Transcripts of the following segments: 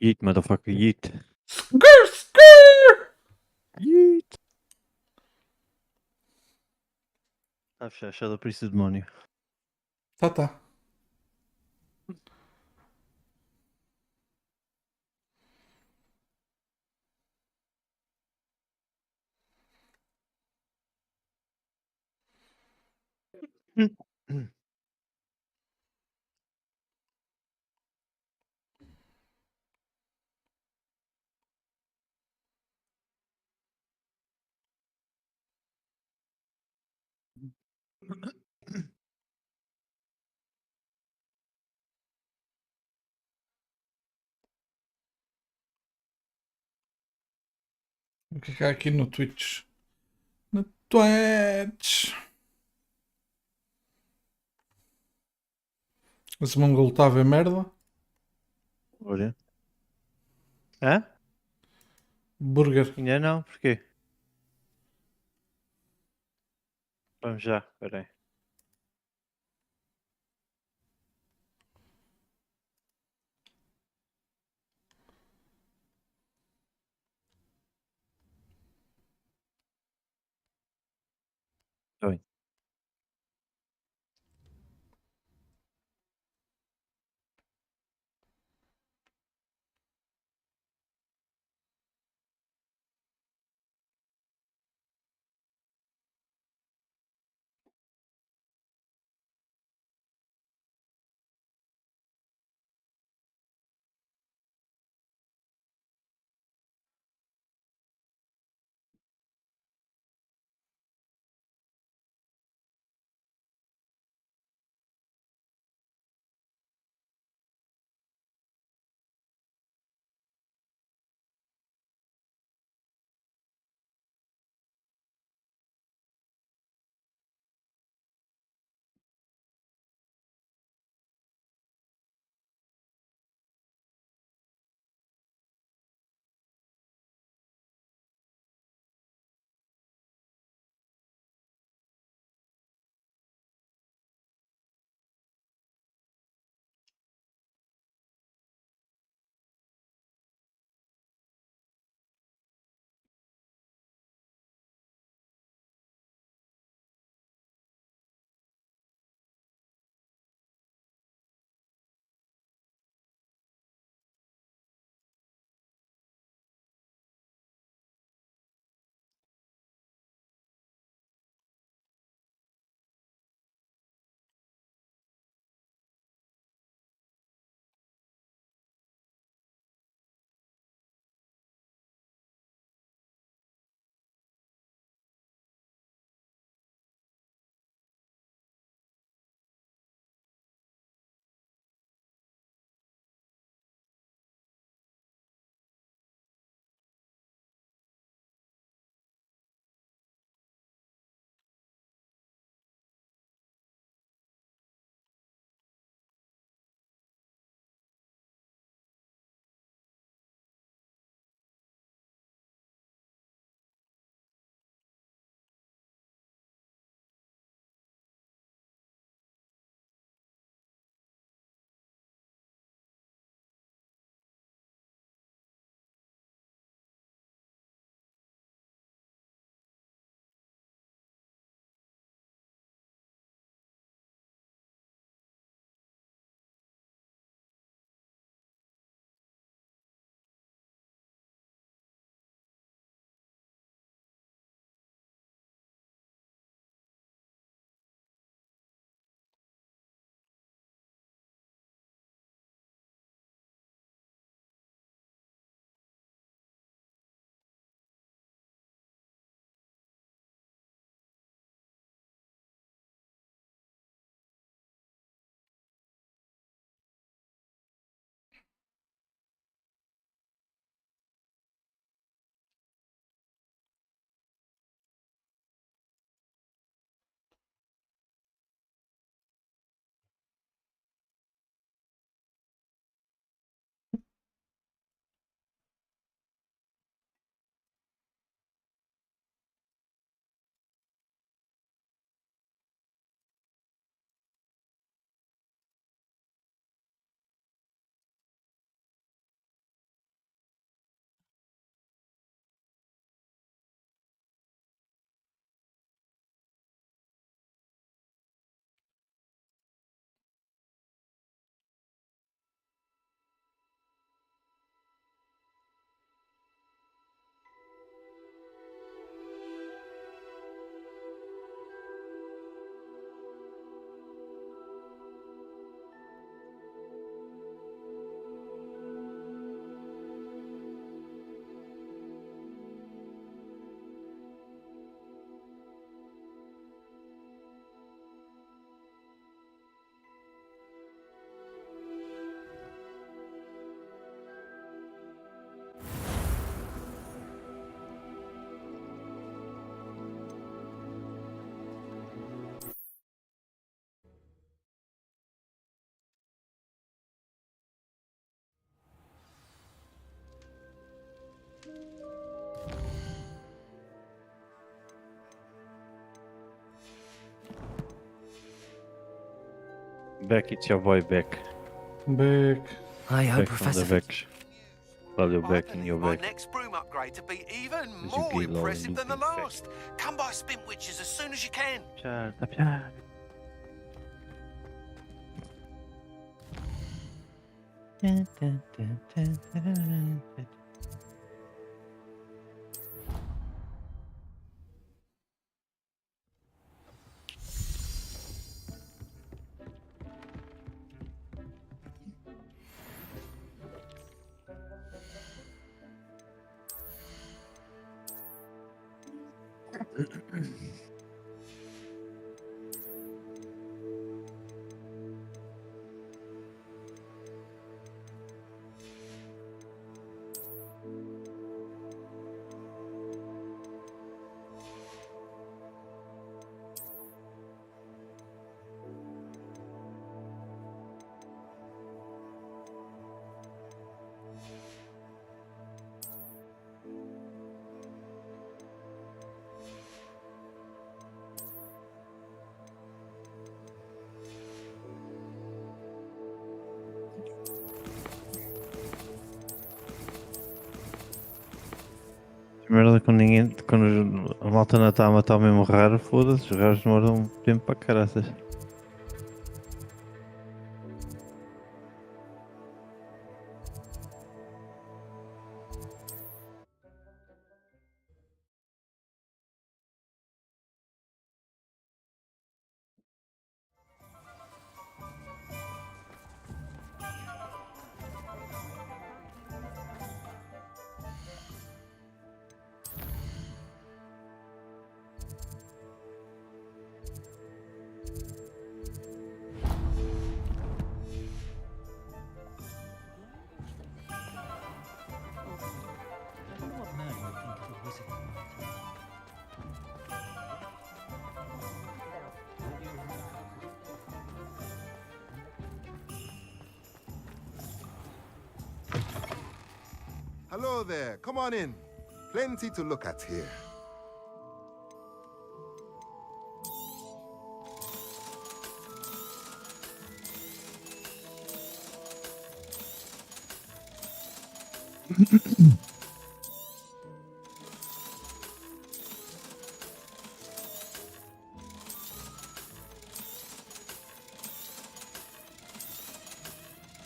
Yeet, motherfucker, yeet. Skrr, skrr. Yeet. Está fechado, por isso, demónio. Tá. O que é que há aqui no Twitch? No Twitch. Esse mongol está a ver merda. Olha. Hã? Burger. Ainda não? Porquê? Vamos já, peraí. Tá bem. Beck, it's your boy Beck. Beck. Hi-ho, Beck from the Professor. Becks. Well, you're I back in believe your my back. next broom upgrade to be even you more get low impressive and than the looping effect. last. Come by Spintwitches as soon as you can. Piada, piada. Merda quando ninguém. Quando a malta não está a matar o mesmo raro, foda-se, os raros demoram tempo para caraças. Hello there. Come on in. Plenty to look at here.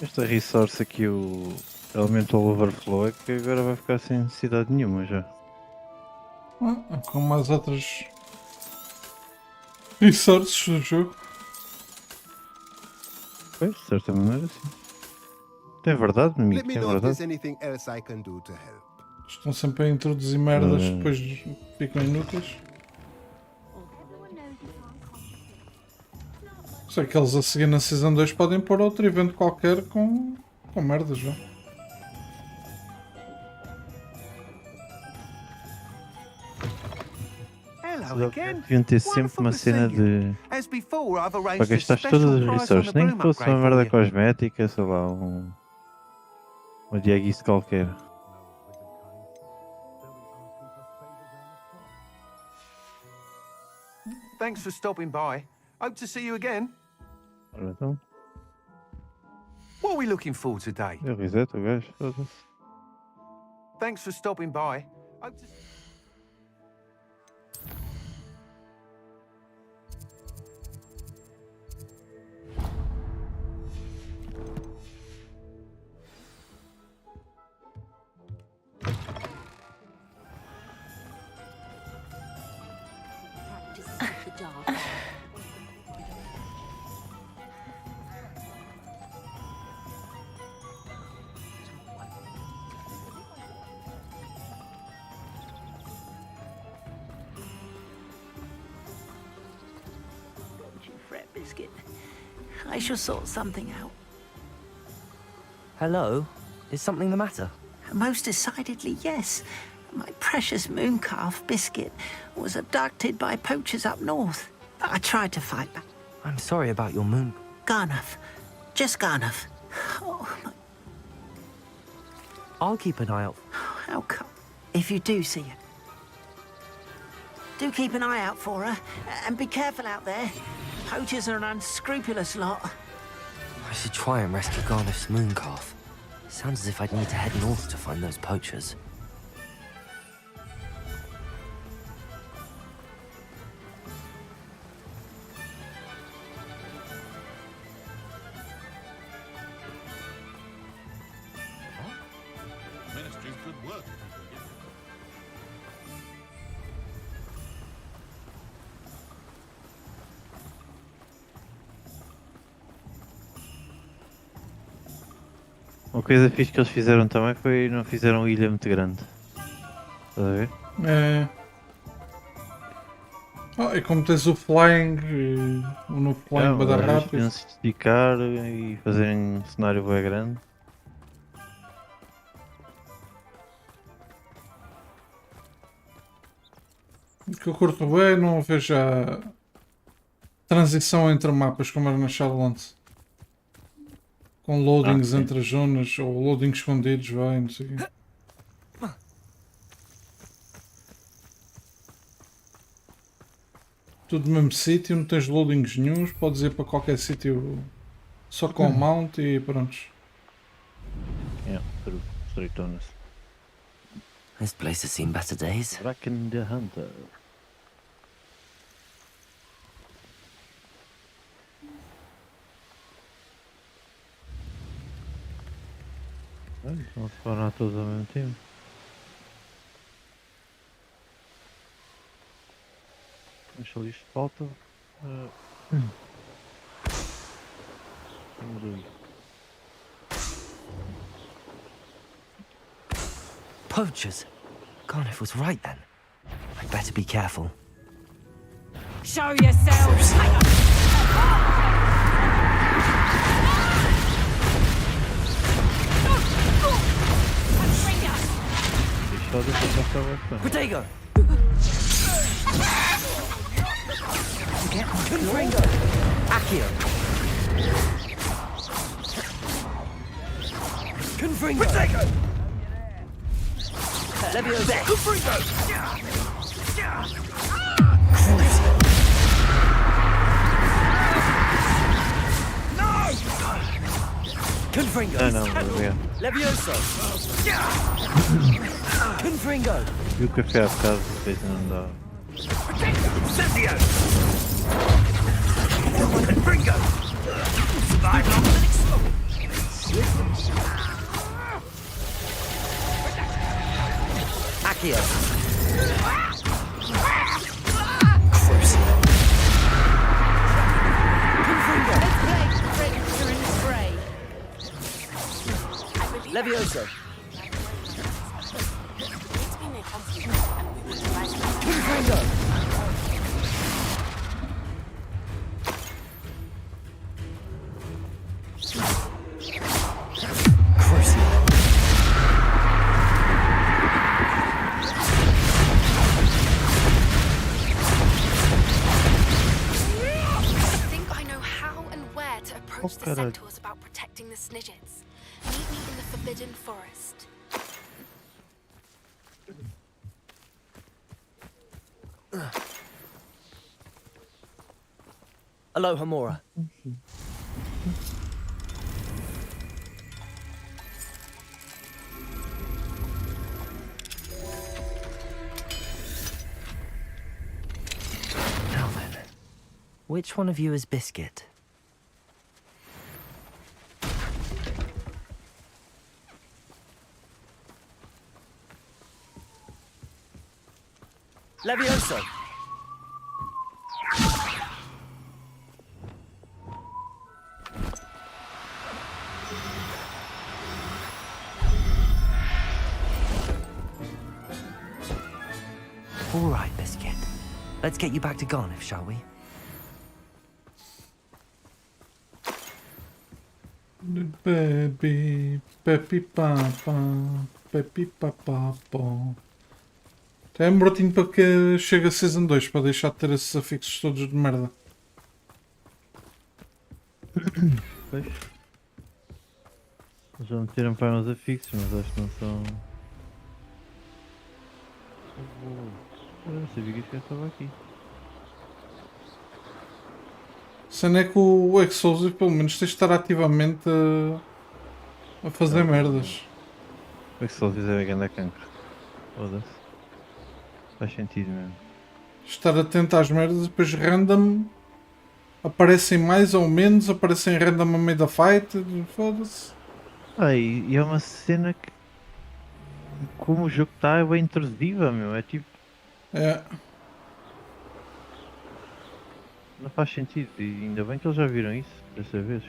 Esta resource aqui, o Elemental Overflow, é que agora vai ficar sem necessidade nenhuma já. Como as outras resources do jogo. Pois, de certa maneira, sim. É verdade, amigo, Let me é know if there's verdade. anything else I can do to help. Estão sempre a introduzir merdas que depois ficam inúteis. Sei que eles a seguir na Season 2 podem pôr outro evento qualquer com merdas já. Hello again. Deviam ter sempre Wonderful uma to see cena you. de. As before, I've Para arranged a gastar special todas as price on resources, the nem broom que fosse uma upgrade for merda you. cosmética, sei lá, uma diaguice qualquer. Thanks for stopping by. Hope to see you again. Ora então, What are we looking for today? eu reset o gajo, foda-se. Thanks for stopping by. Hope to... Fret, Biscuit. I shall sort something out. Hello? Is something the matter? Most decidedly, yes. My precious moon calf, Biscuit, was abducted by poachers up north. I tried to fight back. I'm sorry about your moon. Garnuff. Just Garnuff. Oh, my, I'll keep an eye out. how come? If you do see her. Do keep an eye out for her, and be careful out there. Poachers are an unscrupulous lot. I should try and rescue Garniff's mooncalf. Sounds as if I'd need to head north to find those poachers. Ministry's good work. Uma coisa fixe que eles fizeram também foi não fizeram ilha muito grande. Estás a ver? É. E como tens o flying, o novo flying Não, bada às vezes rápido. podiam-se esticar e fazerem um cenário bem grande. O que eu curto bem é não vejo a transição entre mapas como era na Shadowlands. Com loadings sim. entre as zonas ou loadings escondidos, vai, não sei o quê. Tudo no mesmo sítio, não tens loadings nenhuns, podes ir para qualquer sítio só com o mount e prontos. Yeah, true. Straight honest. This place has seen better days. Bracken the Hunter. Olha, estão a spawnar todos ao mesmo tempo. Mas só isto falta. Vamos ver. Poachers? Garniff was right then. I'd better be careful. Show yourselves! Isto só deixa passar bastante. Protego! Confringo! Accio! Confringo! Protego! Leviosa! Confringo! Confringo! Ah não, obrigado. Levioso! Confringo! E o café a bocado fez não dá. Incendio! Confringo! Survive longer than explode! Accio! Crucial! Confringo! Levioso! Confringo! Crucial! I think I know how and where to approach the caralho. centaurs about protecting the Snidgets. Meet me in the Forbidden Forest. Aloha Mora. Now then, which one of you is Biscuit? Levioso! All right, Biscuit. Let's get you back to Garniff, shall we? Baby, pepi papa, pepi papapó. É um brotinho para que chegue a Season 2, para deixar de ter esses afixos todos de merda. Pois. Eles já meteram para uns afixos, mas acho que não são. Eu não sabia que isto já estava aqui. cena é que o Explosive pelo menos tens de estar ativamente a fazer merdas. Como é que se ele fizer a ganda cancro? Foda-se. Faz sentido mesmo. Estar atento às merdas e depois random aparecem mais ou menos, aparecem random a meio da fight. Foda-se. E é uma cena que, como o jogo está, é bem intrusiva, meu. É tipo, É. não faz sentido. E ainda bem que eles já viram isso dessa vez.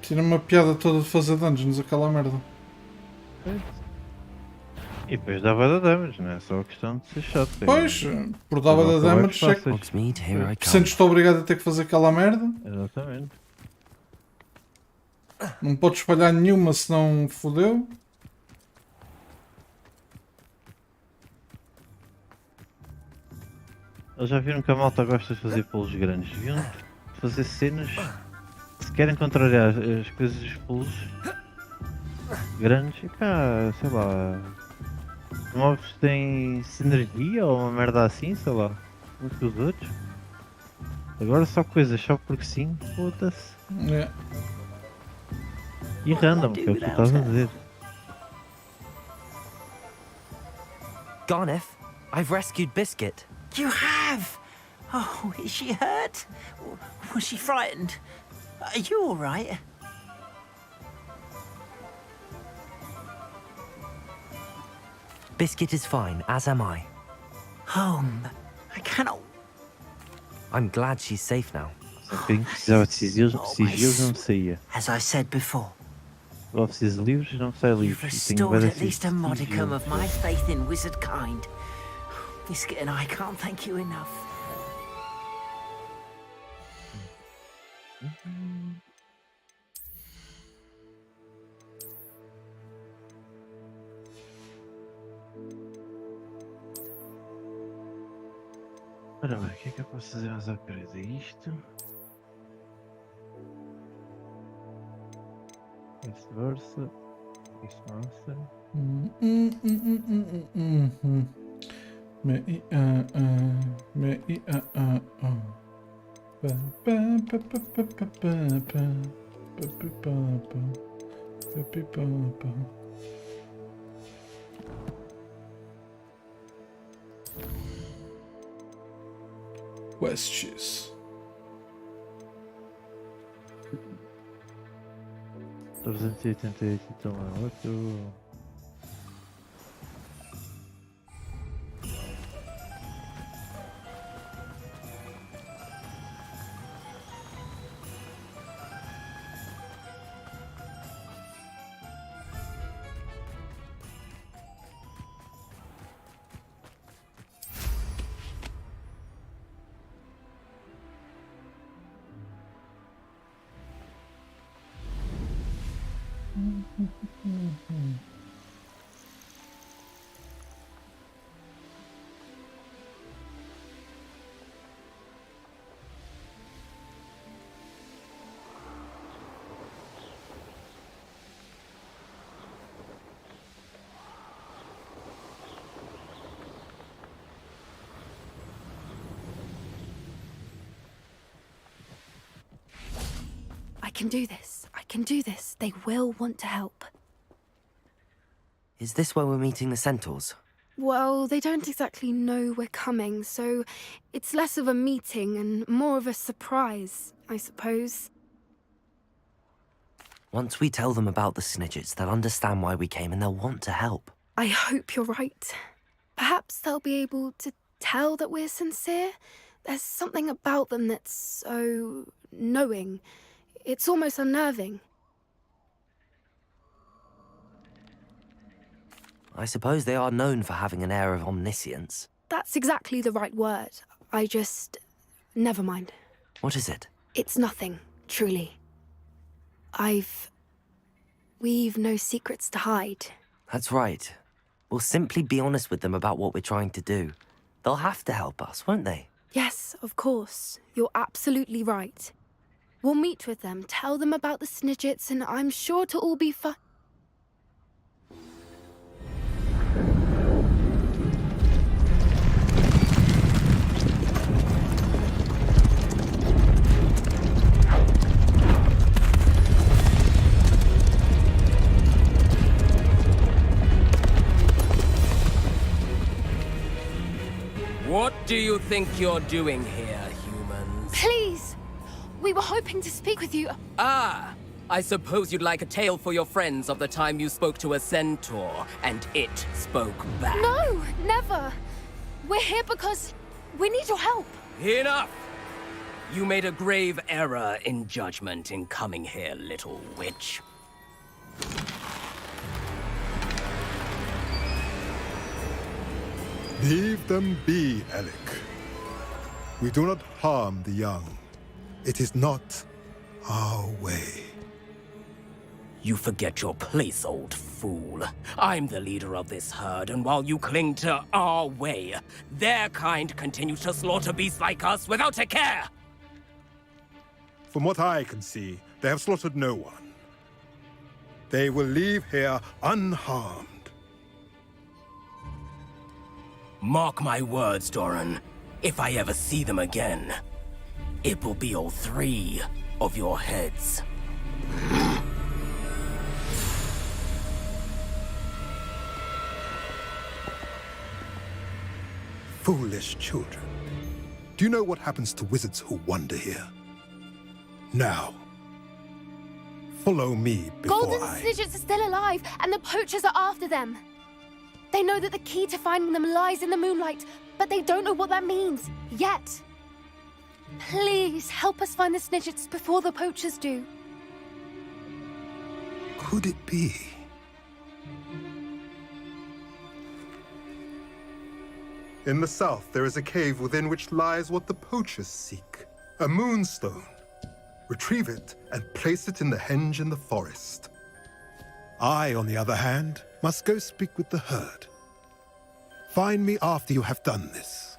Tira uma piada toda de fazer dungeons, aquela merda. E depois dava da damage, não é só questão de ser chato. Pois, por dava da damage, é que Hogsmeade, here I come. sentes-te obrigado a ter que fazer aquela merda. Exatamente. Não podes espalhar nenhuma, senão fodeu. Eles já viram que a malta gosta de fazer pulos grandes. Deviam fazer cenas. Se querem contrariar as coisas dos pulos grandes, e pá, sei lá. Os mobs têm sinergia ou uma merda assim, sei lá. Uns com os outros. Agora só coisas, só porque sim, foda-se. É. E random, que é o que tu estás a dizer. Garneth, I've rescued Biscuit. You have? Oh, is she hurt? Was she frightened? Are you all right? Biscuit is fine, as am I. Home. I cannot. I'm glad she's safe now. Só que precisava de sigils, não saía. As I said before, Ou preciso de livros, não sai you've livros. E tenho restored várias at least a modicum sigils. of my faith in wizard kind. Biscuit and I can't thank you enough. Ora bem, o que é que eu posso fazer mais upgrade a isto? Vice-versa. Vice-versa. Me i a me i a pa pa pa pa pa pa pa pa pa pa pa pa pa. Quests. 388 então é outro. I can do this. I can do this. They will want to help. Is this where we're meeting the centaurs? Well, they don't exactly know we're coming, so it's less of a meeting and more of a surprise, I suppose. Once we tell them about the Snidgets, they'll understand why we came and they'll want to help. I hope you're right. Perhaps they'll be able to tell that we're sincere. There's something about them that's so knowing. It's almost unnerving. I suppose they are known for having an air of omniscience. That's exactly the right word. I just... never mind. What is it? It's nothing, truly. We've no secrets to hide. That's right. We'll simply be honest with them about what we're trying to do. They'll have to help us, won't they? Yes, of course. You're absolutely right. We'll meet with them, tell them about the Snidgets, and I'm sure to all be do you think you're doing here, humans? Please! We were hoping to speak with you. Ah, I suppose you'd like a tale for your friends of the time you spoke to a centaur, and it spoke back. No, never. We're here because we need your help. Enough! You made a grave error in judgment in coming here, little witch. Leave them be, Alec. We do not harm the young. It is not our way. You forget your place, old fool. I'm the leader of this herd, and while you cling to our way, their kind continues to slaughter beasts like us without a care! From what I can see, they have slaughtered no one. They will leave here unharmed. Mark my words, Doran. If I ever see them again, it will be all 3 of your heads. Foolish children. Do you know what happens to wizards who wander here? Now, follow me before Golden Snidgets are still alive, and the poachers are after them. They know that the key to finding them lies in the moonlight, but they don't know what that means, yet. Please, help us find the Snidgets before the poachers do. Could it be? In the south, there is a cave within which lies what the poachers seek. A moonstone. Retrieve it and place it in the henge in the forest. I, on the other hand, must go speak with the herd. Find me after you have done this.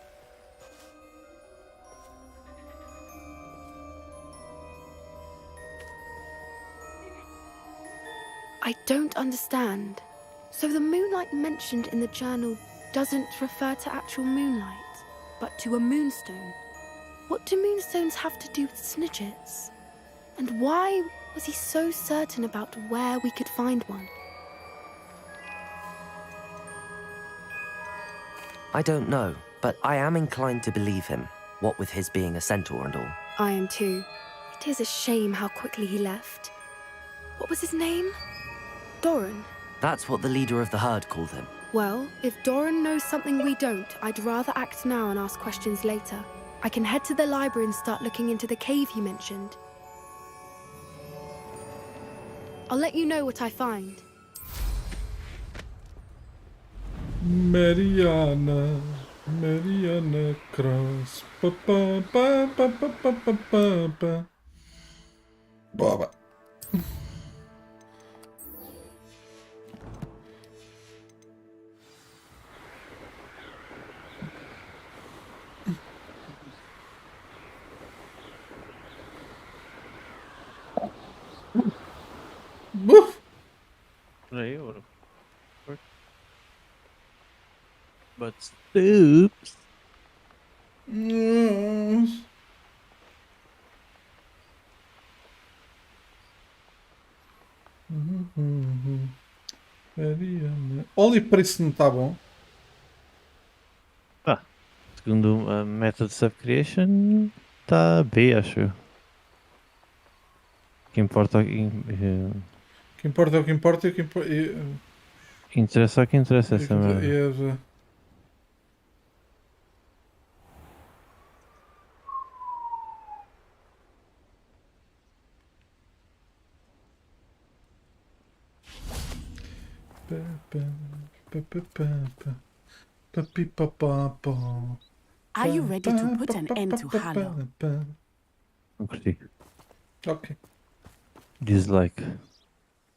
I don't understand. So the moonlight mentioned in the journal doesn't refer to actual moonlight, but to a moonstone. What do moonstones have to do with Snidgets? And why was he so certain about where we could find one? I don't know, but I am inclined to believe him, what with his being a centaur and all. I am too. It is a shame how quickly he left. What was his name? Doran. That's what the leader of the herd called him. Well, if Doran knows something we don't, I'd rather act now and ask questions later. I can head to the library and start looking into the cave you mentioned. I'll let you know what I find. Mariana, Mariana Cross. Pa, pa, pa, pa, pa, pa, pa, pa, pa. Boba. Boof. Aí, ouro. But oops. Olha, preço não tá bom. Pá, segundo a Methods of Creation, está B, acho eu. O que importa, O que importa é o que importa e o que importa. interessa o que interessa essa merda. Are you ready to put an end to Harlow? Não curti. Ok. Dislike.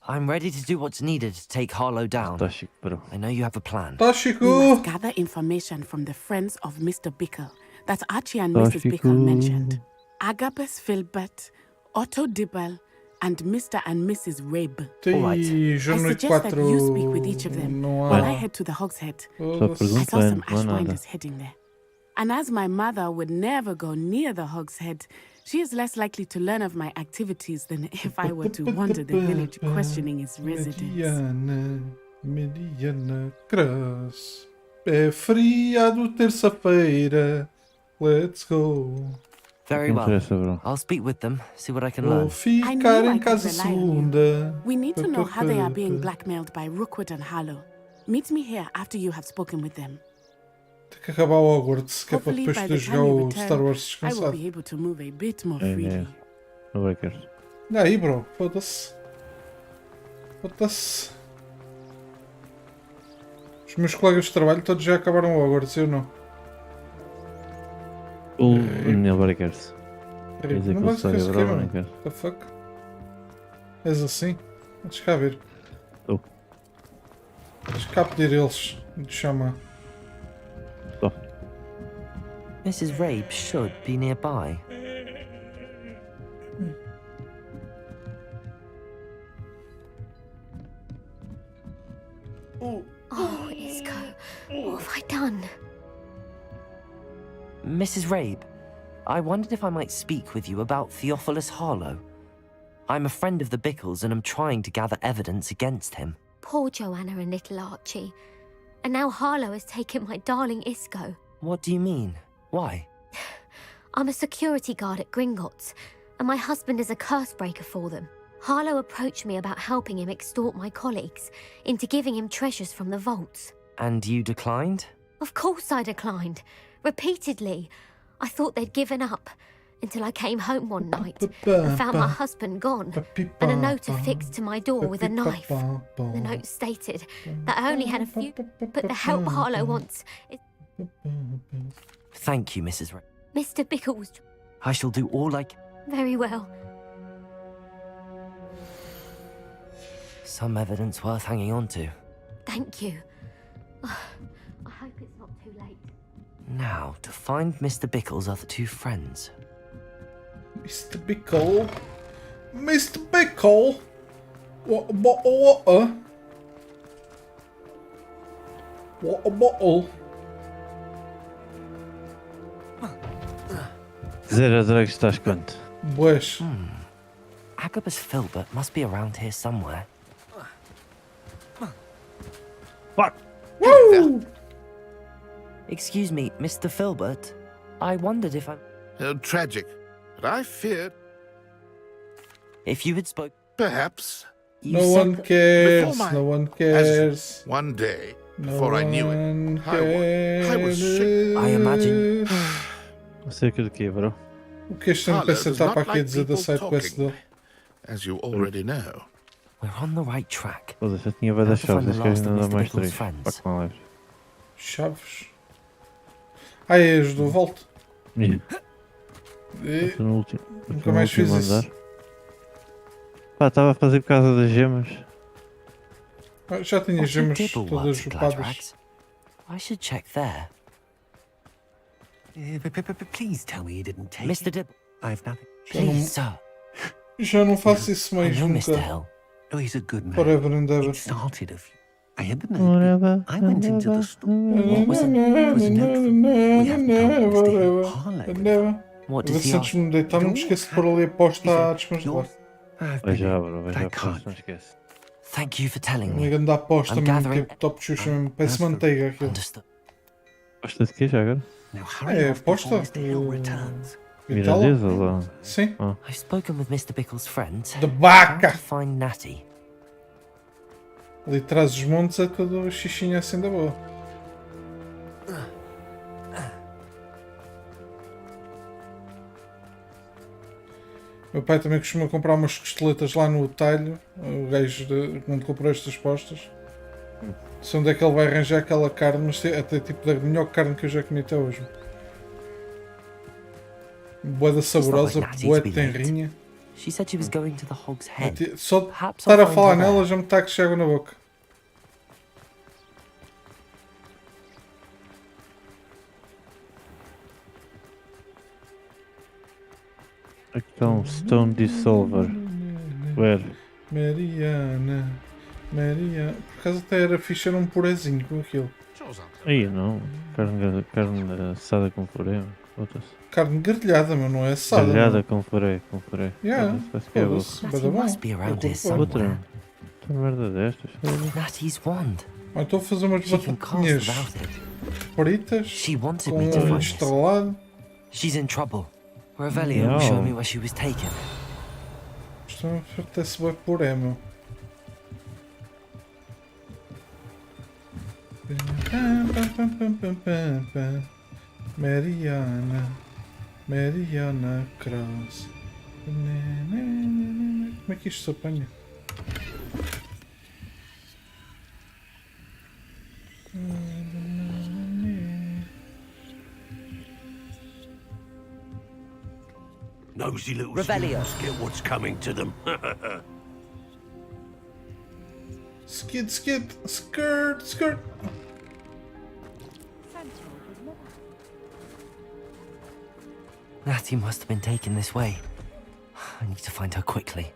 I'm ready to do what's needed to take Harlow down. Tá chique, bro. I know you have a plan. We Táxico! must gather information from the friends of Mr. Bickle that Archie and Mrs. Bickle mentioned. Agabus Filbert, Otto Dibble, and Mr. and Mrs. Rabe. Alright. Tem I jornal suggest that 4. you speak with each of them Não while há. I head to the Hogshead. Só Foda-se. I pergunta saw é, some não há nada. Ashwinders heading there. And as my mother would never go near the Hogshead, she is less likely to learn of my activities than if I were to wander the village questioning its residents. Mediana Cross. É feriado terça-feira. Let's go. Very Não well. interessa, bro. I'll speak with them, see what I can Vou learn. ficar I em could casa rely on you. segunda. We need to know how they are being blackmailed by Rookwood and Harlow. Meet me here after you have spoken with them. Tem que acabar o Hogwarts, que é para Hopefully, depois by poder the jogar time you o return, Star Wars I will descansado. be able to move a bit more É, freely. Não vai querer. Olha aí, bro. Foda-se. Foda-se. Os meus colegas de trabalho todos já acabaram o Hogwarts, eu não. O Neil Breakers. Quer dizer Não que o vais ficar Sória sequer, Brava não mano. quer. What the fuck? És assim? Deixa cá ver. Oh. Deixa cá pedir eles de chamar. Só. Mrs. Rabe should be nearby. Oh, Isco, what have I done? Mrs. Rabe, I wondered if I might speak with you about Theophilus Harlow. I'm a friend of the Bickles and I'm trying to gather evidence against him. Poor Joanna and little Archie. And now Harlow has taken my darling Isco. What do you mean? Why? I'm a security guard at Gringotts, and my husband is a curse breaker for them. Harlow approached me about helping him extort my colleagues into giving him treasures from the vaults. And you declined? Of course I declined. Repeatedly. I thought they'd given up until I came home one night and found my husband gone and a note affixed to my door with a knife. The note stated that I only had a few, but the help Harlow wants is... Thank you, Mrs. Rabe. Mr. Bickles. I shall do all I can. Very well. Some evidence worth hanging on to. Thank you. I hope it's not too late. Now, to find Mr. Bickle's other two friends. Mr. Bickle? Mr. Bickle? What a bottle, what a... What a bottle. Zero drugs estás quanto? Bués. Agabus Filbert must be around here somewhere. Fuck! Woo! Excuse me, Mr. Filbert. I wondered if Tragic. But I feared, if you had spoke. perhaps, You No said one that- cares, before my- no one cares. one day, No before I knew it, one I was sick. I imagine- cares. Acerca do quê, bro? O que este Harlow NPC does está not para aqui a like dizer da people side quest talking, dele? as you already know. We're on the right track. Foda-se, já tinha vai das How to find chaves, the este gajo last of ainda dá Mr. mais Bickle's 3. friends. Fuck my life. Chaves. Ah, é as do Volto. Yeah. E... Estou no último. Nunca estou no mais último fiz isso. andar. Pá, estava a fazer por causa das gemas. Ah, já tinha What's a gemas dibble todas works, upadas. Gladrags? I should check there. Please tell me you didn't take Mr. Dibble, I've nothing. please, sir. Já não faço isso I mais know Mr. nunca. Hill. Oh, he's a good man. Forever and ever. It started of I had the Whatever, note. I went into the store. What was it? was a note from- we haven't told Mr. Hill. Harlow. Never. What A does ver he se ask? antes de me deitar não me esqueço de pôr ali a posta a descongelar. I've Vai been já, in, bro, vai but já, I por can't. isso não esquece. Thank you for telling Me me. ligando da aposta I'm mesmo, gathering- tipo top xuxa mesmo. Parece That's the- manteiga aquilo. Understood. Gosta de quê já agora? Now hurry É, off before aposta? Mr. Hill returns. Vitala? Miradeza lá. Sim. I've spoken with Mr. Bickle's friends. De How vaca! to find Natty. Ali atrás dos montes é tudo xixinha assim da boa. Meu pai também costuma comprar umas costeletas lá no talho. O gajo quando comprou estas postas. Sei onde é que ele vai arranjar aquela carne, mas até tipo da melhor carne que eu já comi até hoje. Boeda saborosa, like Natty boa to be tenrinha. She said she was going to the Hog's Head. Só de Perhaps estar I'll a find falar her there. nela já me está que chega na boca. Aqui está um Stone Dissolver. Where? Mariana. Por acaso até era fixe, era um purezinho com aquilo. Aí não. Carne assada com puré. Foda-se. Carne grelhada, mas não é assada. Grelhada com puré. Com puré. Yeah, Foda-se, parece que é bom. foda-se. Natty Bada bom. must be around here Eu curto somewhere. Outra. Outra merda destas. foda-se. Natty's wand. Ou então vou fazer umas She can cast batatinhas without it. fritas She wanted com me to um find this. estrelado. She's in trouble. Revelio will show me where she was taken. Isto até-se bem por é, meu. Mariana Cross. Como é que isto se apanha? Nosy little Revelio. students get what's coming to them. Skid, skirt, skirt. Natty must have been taken this way. I need to find her quickly.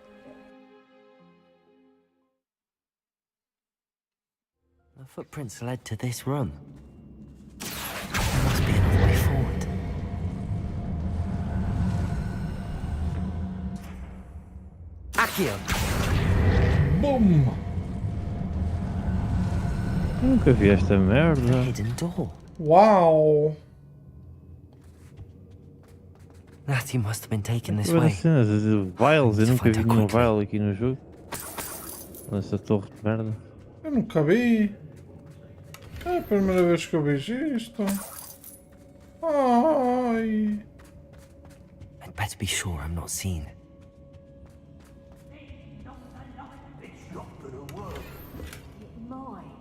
The footprints led to this room. There must be another way forward. Accio! Boom! Nunca vi esta A merda. hidden door. Uau! Natty must have been taken this Agora way. cenas, as vials, eu nunca vi Find her nenhum quickly. vial aqui no jogo. Nessa torre de merda. Eu nunca vi. É a primeira vez que eu vejo isto. Ai! I'd better be sure I'm not seen. It's not gonna work. It might.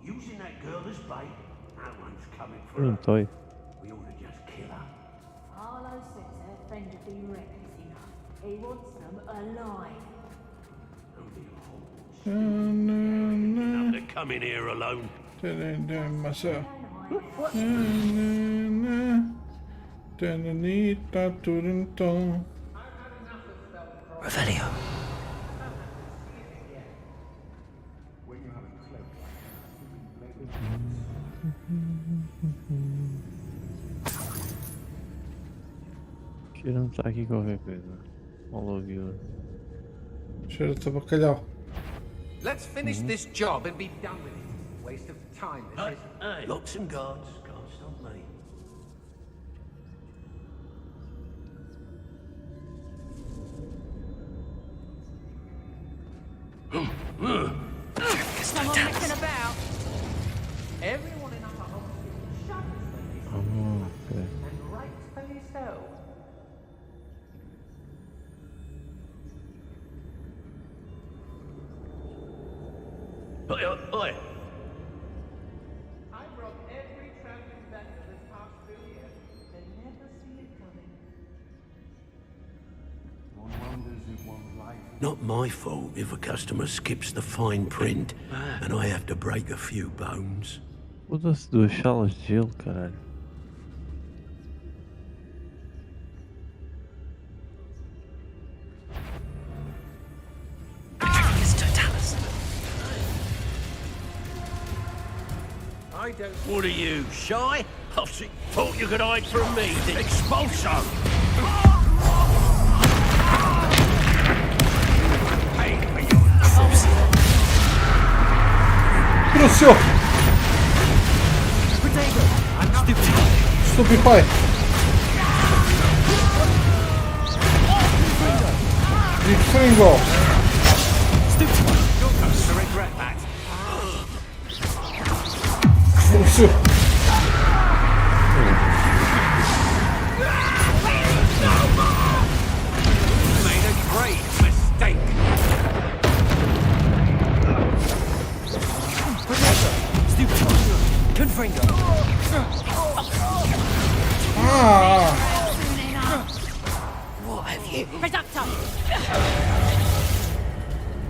Using that girl as bait, no one's coming for Não her. toy. We ought to just kill her. Harlow says her friend would be reckless enough. He wants them alive. Enough to come in here alone. Myself. Revelio. Cheira-me está aqui qualquer coisa. All over you. Cheira-te a bacalhau. Let's finish this job and be done with it. Waste of time, this is. Hey, lock some guards. Can't stop me. Someone messing about. Everyone in our hospital shudders when they see Oh, okay. and rightfully so. Oi, oi, oi. I broke every traveling vendor this past through here. They never see it coming. One wonders if one's life. Not my fault if a customer skips the fine print and I have to break a few bones. Foda-se, duas salas de gelo, caralho. I don't. What are you, shy? I thought you could hide from me. Expulso! Crucio! Stupefy! Big Fringo! Crucio! Made a great mistake. Confringo. Ah! What have you? Reducto.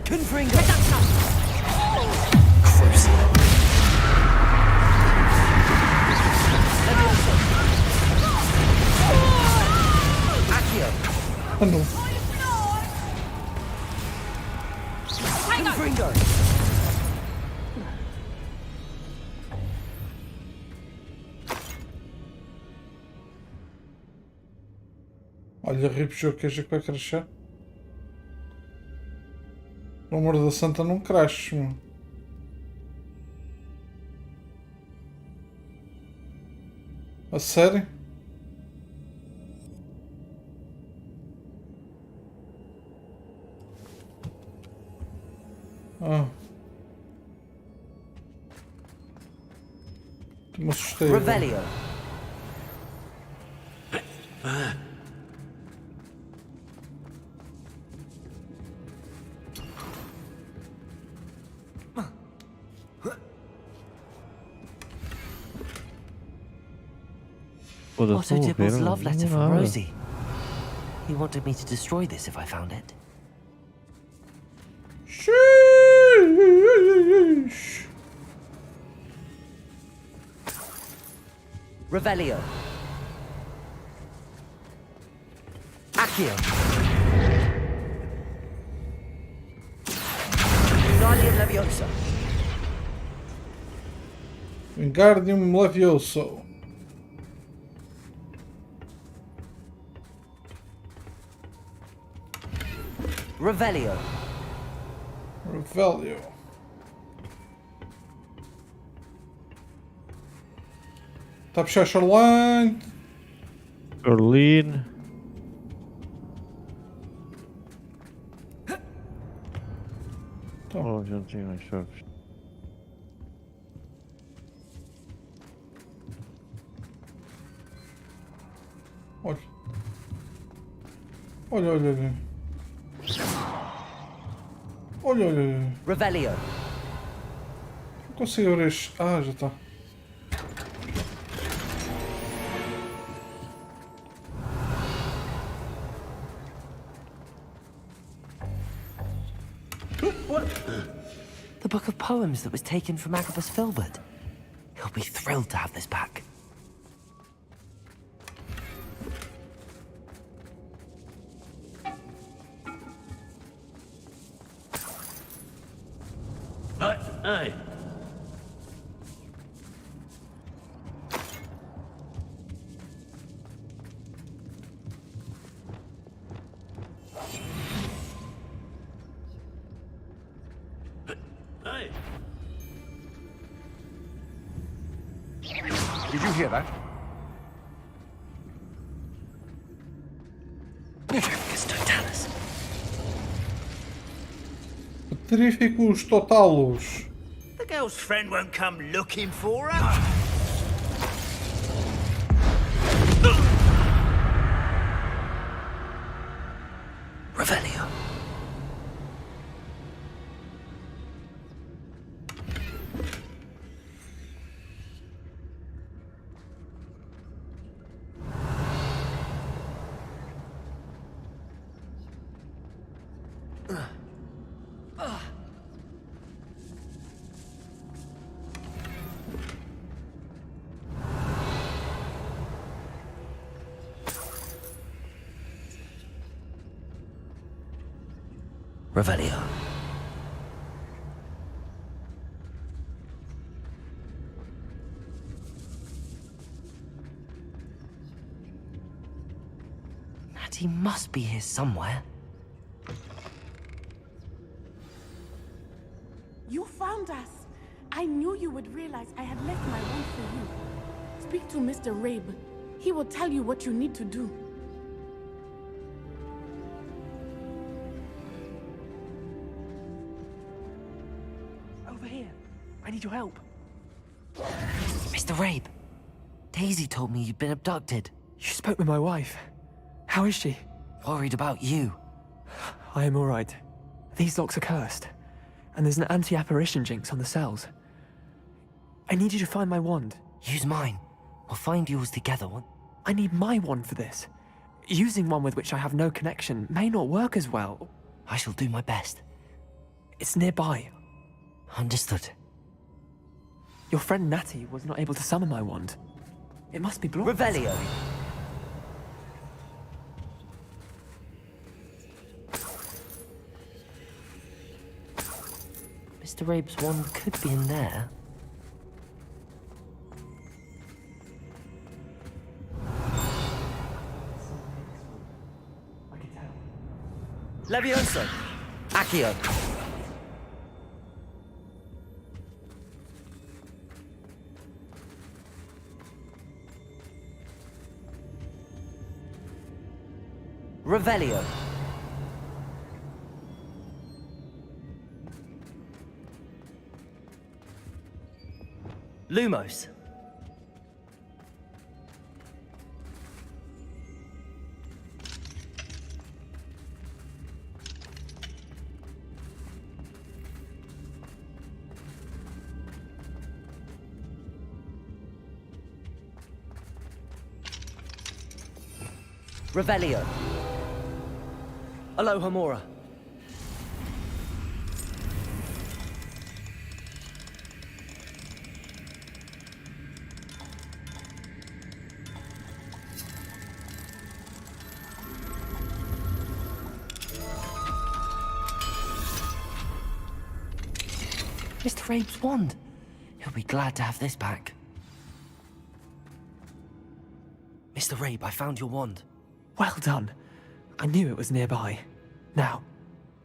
Confringo. Reducto. Crucio. Accio. Ah não. Confringo. Olha, ripos o queijo que vai crescer. O amor da santa não cresce, meu. A sério? Ah. Me assustei. Revelio. Otto Dibble's love letter from Rosie. He wanted me to destroy this if I found it. Sheesh. Revelio. Accio. Guardian Leviosa. Wingardium Levioso. Revelio. Revelio. Tá a puxar Shoreline. Orlean. Oh, já não tinha mais chaves. Olha. Olha, olha, olha. Olha, olha, olha. Revelio. Não consigo abrir este. Ah, já está. The book of poems that was taken from Agabus Filbert. He'll be thrilled to have this back. Hey. Hey. Did you hear that? Totalis. Petrificus Totalus. The girl's friend won't come looking for her. Revelio. Revelio. Natty must be here somewhere. You found us. I knew you would realize I had left my wand for you. Speak to Mr. Rabe. He will tell you what you need to do. Over here. I need your help. Mr. Rabe, Daisy told me you'd been abducted. You spoke with my wife. How is she? Worried about you. I am all right. These locks are cursed, and there's an anti-apparition jinx on the cells. I need you to find my wand. Use mine. We'll find yours together. I need my wand for this. Using one with which I have no connection may not work as well. I shall do my best. It's nearby. Understood. Your friend Natty was not able to summon my wand. It must be blocked. Revelio. Mr. Rabe's wand could be in there. I can tell. Levioso. Accio. Revelio. Lumos. Revelio. Alohomora. Mr. Rabe's wand. He'll be glad to have this back. Mr. Rabe, I found your wand. Well done. I knew it was nearby. Now,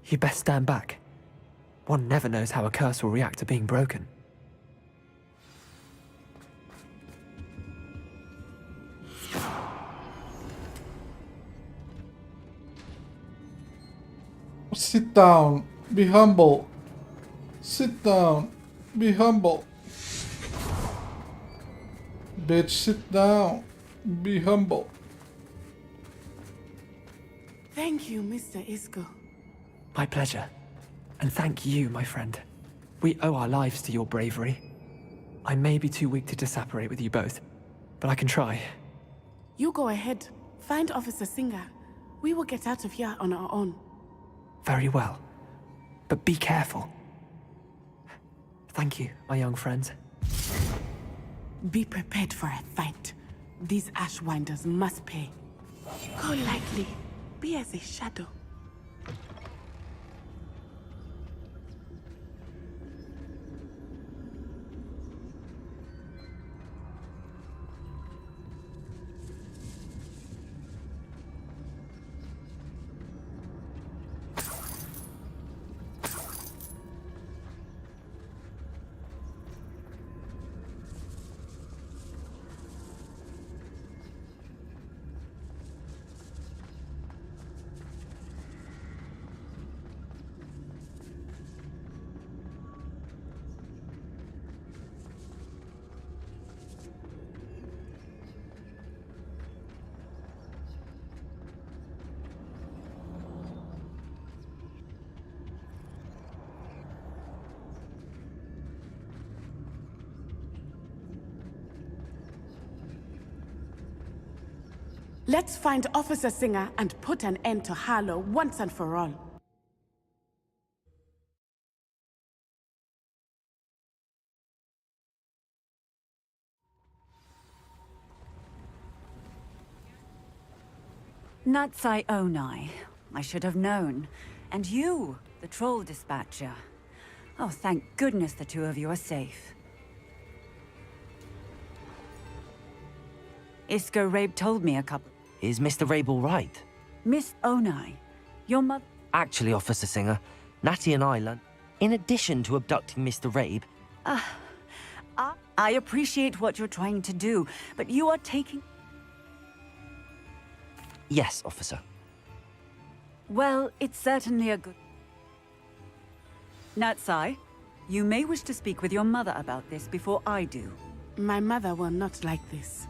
you best stand back. One never knows how a curse will react to being broken. Sit down. Be humble. Sit down. Be humble. Bitch, sit down. Be humble. Thank you, Mr. Isco. My pleasure. And thank you, my friend. We owe our lives to your bravery. I may be too weak to disapparate with you both, but I can try. You go ahead. Find Officer Singer. We will get out of here on our own. Very well. But be careful. Thank you, my young friends. Be prepared for a fight. These Ashwinders must pay. Go lightly. Be as a shadow. Let's find Officer Singer and put an end to Harlow once and for all. Natsai Onai. I should have known. And you, the troll dispatcher. Oh, thank goodness the two of you are safe. Isco Rabe told me a couple... Is Mr. Rabe all right? Miss Onai, your mother... Actually, Officer Singer, Natty and I learned, in addition to abducting Mr. Rabe... I appreciate what you're trying to do, but you are taking... Yes, Officer. Well, it's certainly a good... Natsai, you may wish to speak with your mother about this before I do. My mother will not like this.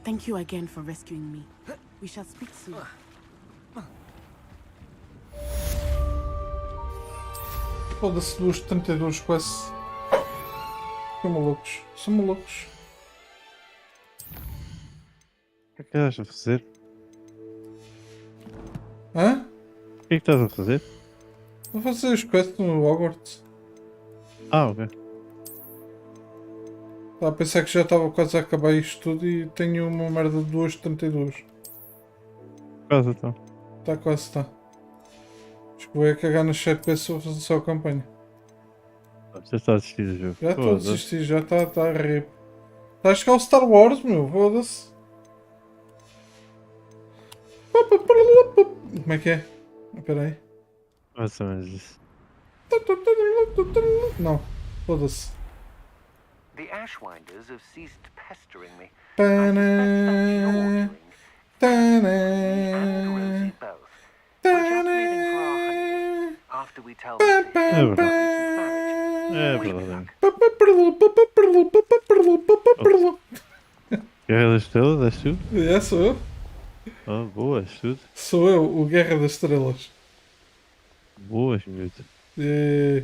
Thank you again for rescuing me. We shall speak soon. Foda-se, 2:32 quase. São malucos. São malucos. O que é que estás a fazer? Hã? O que é que estás a fazer? Vou fazer os quests no Hogwarts. Ah, ok. Estava a pensar que já estava quase a acabar isto tudo e tenho uma merda de 2:32. Quase então. Está quase, está. Acho que vou cagar no chat para se vou fazer só a campanha. Já está a desistir do jogo. Já estou a desistir, já está a rip. Está a chegar o Star Wars, meu, foda-se. Como é que é? Espera aí. Mais ou menos isso. Não, foda-se. The Ashwinders have ceased pestering me. Tana, tana. after we tell É verdade. É verdade. Guerra das Estrelas, és tu? É, sou eu. Oh, boas, tudo. Sou eu, o Guerra das Estrelas. Boas, miúdo. É...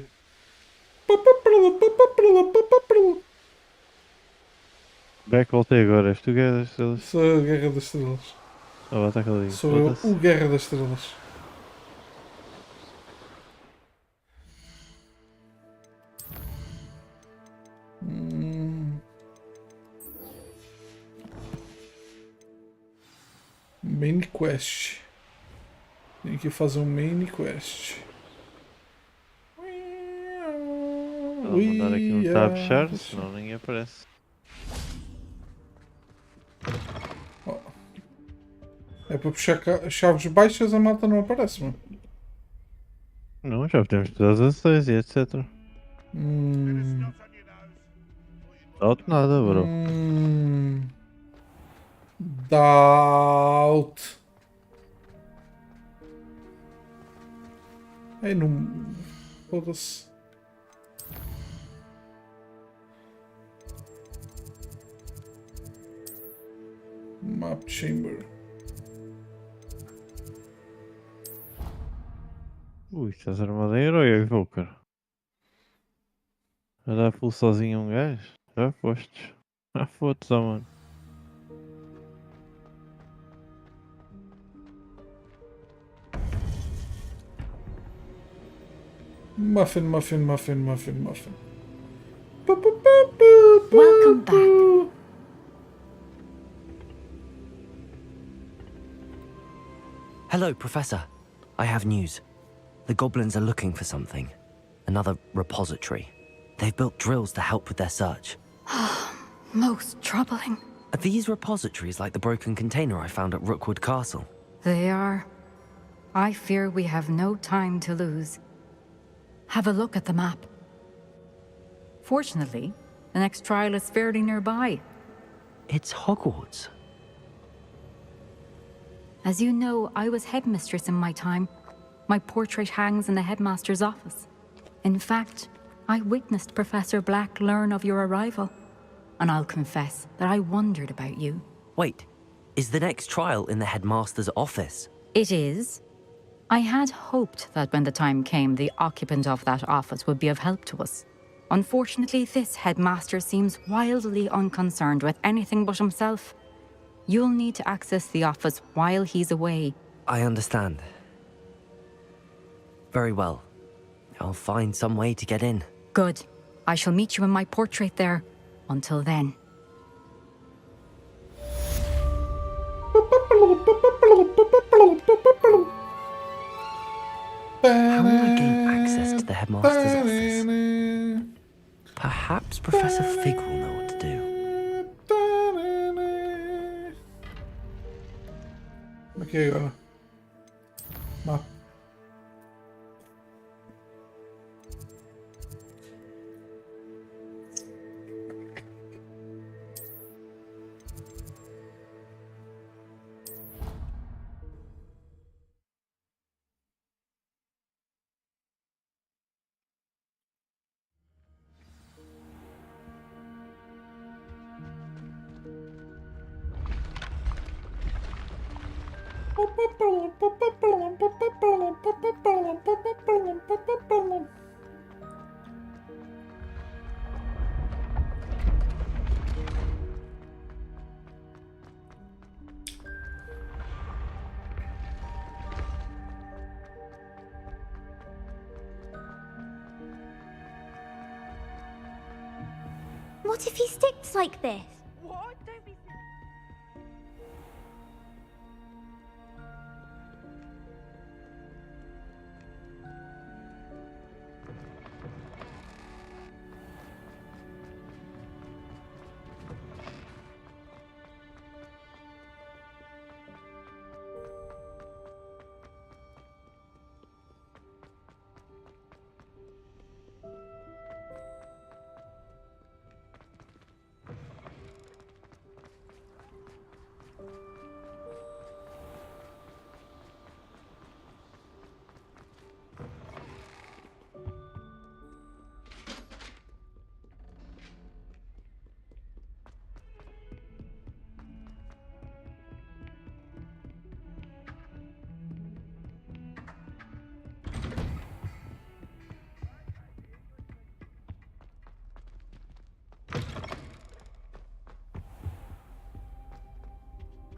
Back, voltei agora. És tu, Guerra das Estrelas? Sou eu, o Guerra das Estrelas. Ah, lá está aquele. Sou eu, o Guerra das Estrelas. Main Quest. Tem que fazer um Main Quest. Vou mandar aqui um tab fechar, senão ninguém aparece. Oh. É para puxar chaves baixas, a malta não aparece, mano. Não, já temos todas as 16 e etc. Doubt nada, bro. Doubt. Ei, não. Foda-se. Map Chamber. Ui, estás armado em herói, Evoker. A dar full sozinho a um gajo? Já fostes. Já fotos, ó mano. Muffin. Welcome back. Hello, Professor. I have news. The goblins are looking for something. Another repository. They've built drills to help with their search. Most troubling. Are these repositories like the broken container I found at Rookwood Castle? They are. I fear we have no time to lose. Have a look at the map. Fortunately, the next trial is fairly nearby. It's Hogwarts. As you know, I was headmistress in my time. My portrait hangs in the headmaster's office. In fact, I witnessed Professor Black learn of your arrival. And I'll confess that I wondered about you. Wait, is the next trial in the headmaster's office? It is. I had hoped that when the time came, the occupant of that office would be of help to us. Unfortunately, this headmaster seems wildly unconcerned with anything but himself. You'll need to access the office while he's away. I understand. Very well. I'll find some way to get in. Good. I shall meet you in my portrait there. Until then. How will I gain access to the headmaster's office? Perhaps Professor Fig will know what to do. Aqui agora. Mapa. What if he sticks like this? What? Don't be silly.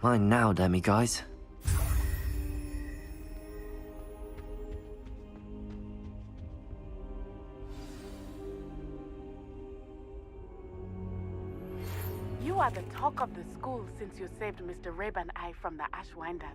Mine now, demi-guys. You are the talk of the school since you saved Mr. Rabe and I from the Ashwinders.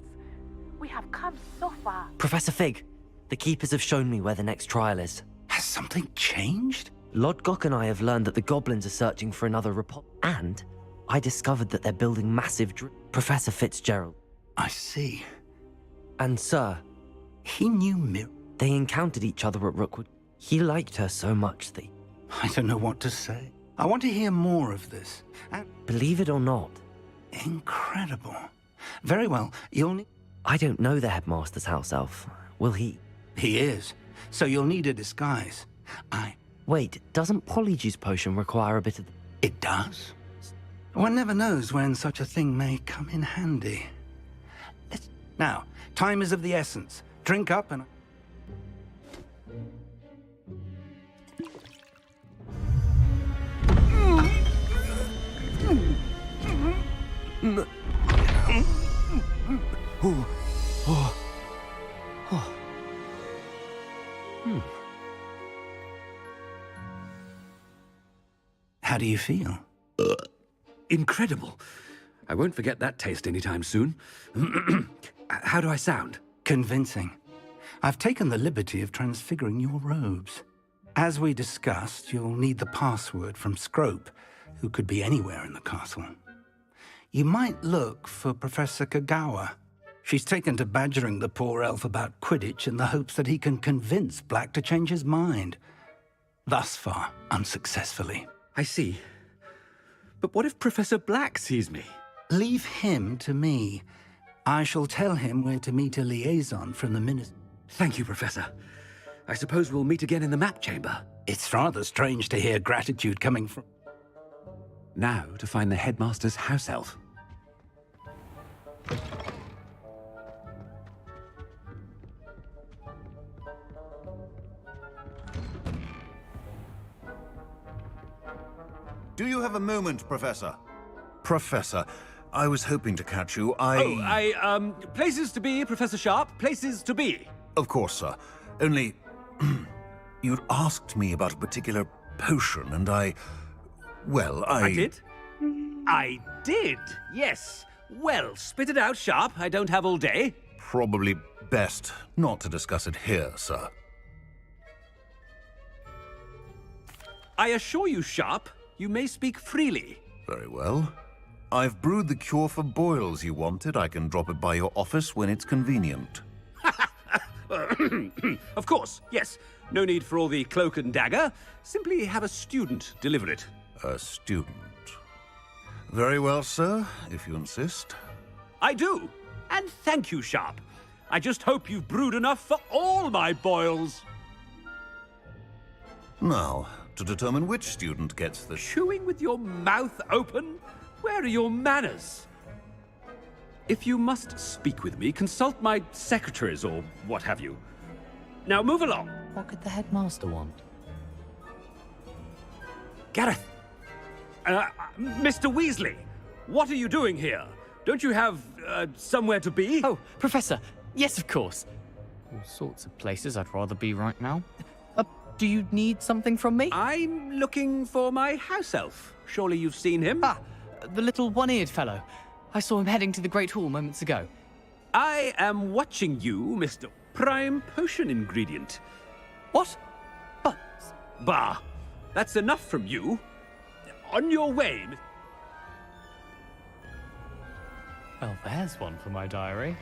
We have come so far. Professor Fig, the Keepers have shown me where the next trial is. Has something changed? Lodgok and I have learned that the goblins are searching for another and I discovered that they're building massive Professor Fitzgerald. I see. And sir, he knew Mir. They encountered each other at Rookwood. He liked her so much that... I don't know what to say. I want to hear more of this. Believe it or not. Incredible. Very well, you'll need... I don't know the headmaster's house elf. Will he? He is. So you'll need a disguise. Wait, doesn't Polyjuice Potion require a bit of... It does? One never knows when such a thing may come in handy. Now, time is of the essence. Drink up and... How do you feel? Incredible. I won't forget that taste anytime soon. How do I sound? Convincing. I've taken the liberty of transfiguring your robes. As we discussed, you'll need the password from Scrope, who could be anywhere in the castle. You might look for Professor Kagawa. She's taken to badgering the poor elf about Quidditch in the hopes that he can convince Black to change his mind. Thus far, unsuccessfully. I see. But what if Professor Black sees me? Leave him to me. I shall tell him where to meet a liaison from the ministry. Thank you, Professor. I suppose we'll meet again in the map chamber. It's rather strange to hear gratitude coming from... Now to find the headmaster's house elf. Do you have a moment, Professor? Professor, I was hoping to catch you. Places to be, Professor Sharp. Places to be. Of course, sir. Only... you'd asked me about a particular potion, and I did? I did, yes. Well, spit it out, Sharp. I don't have all day. Probably best not to discuss it here, sir. I assure you, Sharp, you may speak freely. Very well. I've brewed the cure for boils you wanted. I can drop it by your office when it's convenient. Of course, yes. No need for all the cloak and dagger. Simply have a student deliver it. A student. Very well, sir, if you insist. I do. And thank you, Sharp. I just hope you've brewed enough for all my boils. Now, to determine which student gets the... Chewing with your mouth open? Where are your manners? If you must speak with me, consult my secretaries or what have you. Now move along. What could the headmaster want? Gareth! Mr. Weasley, what are you doing here? Don't you have, somewhere to be? Oh, Professor, yes, of course. All sorts of places I'd rather be right now. Do you need something from me? I'm looking for my house elf. Surely you've seen him? Ah, the little one-eared fellow. I saw him heading to the Great Hall moments ago. I am watching you, Mr. Prime Potion Ingredient. What? Bah! That's enough from you. On your way, Well, there's one for my diary.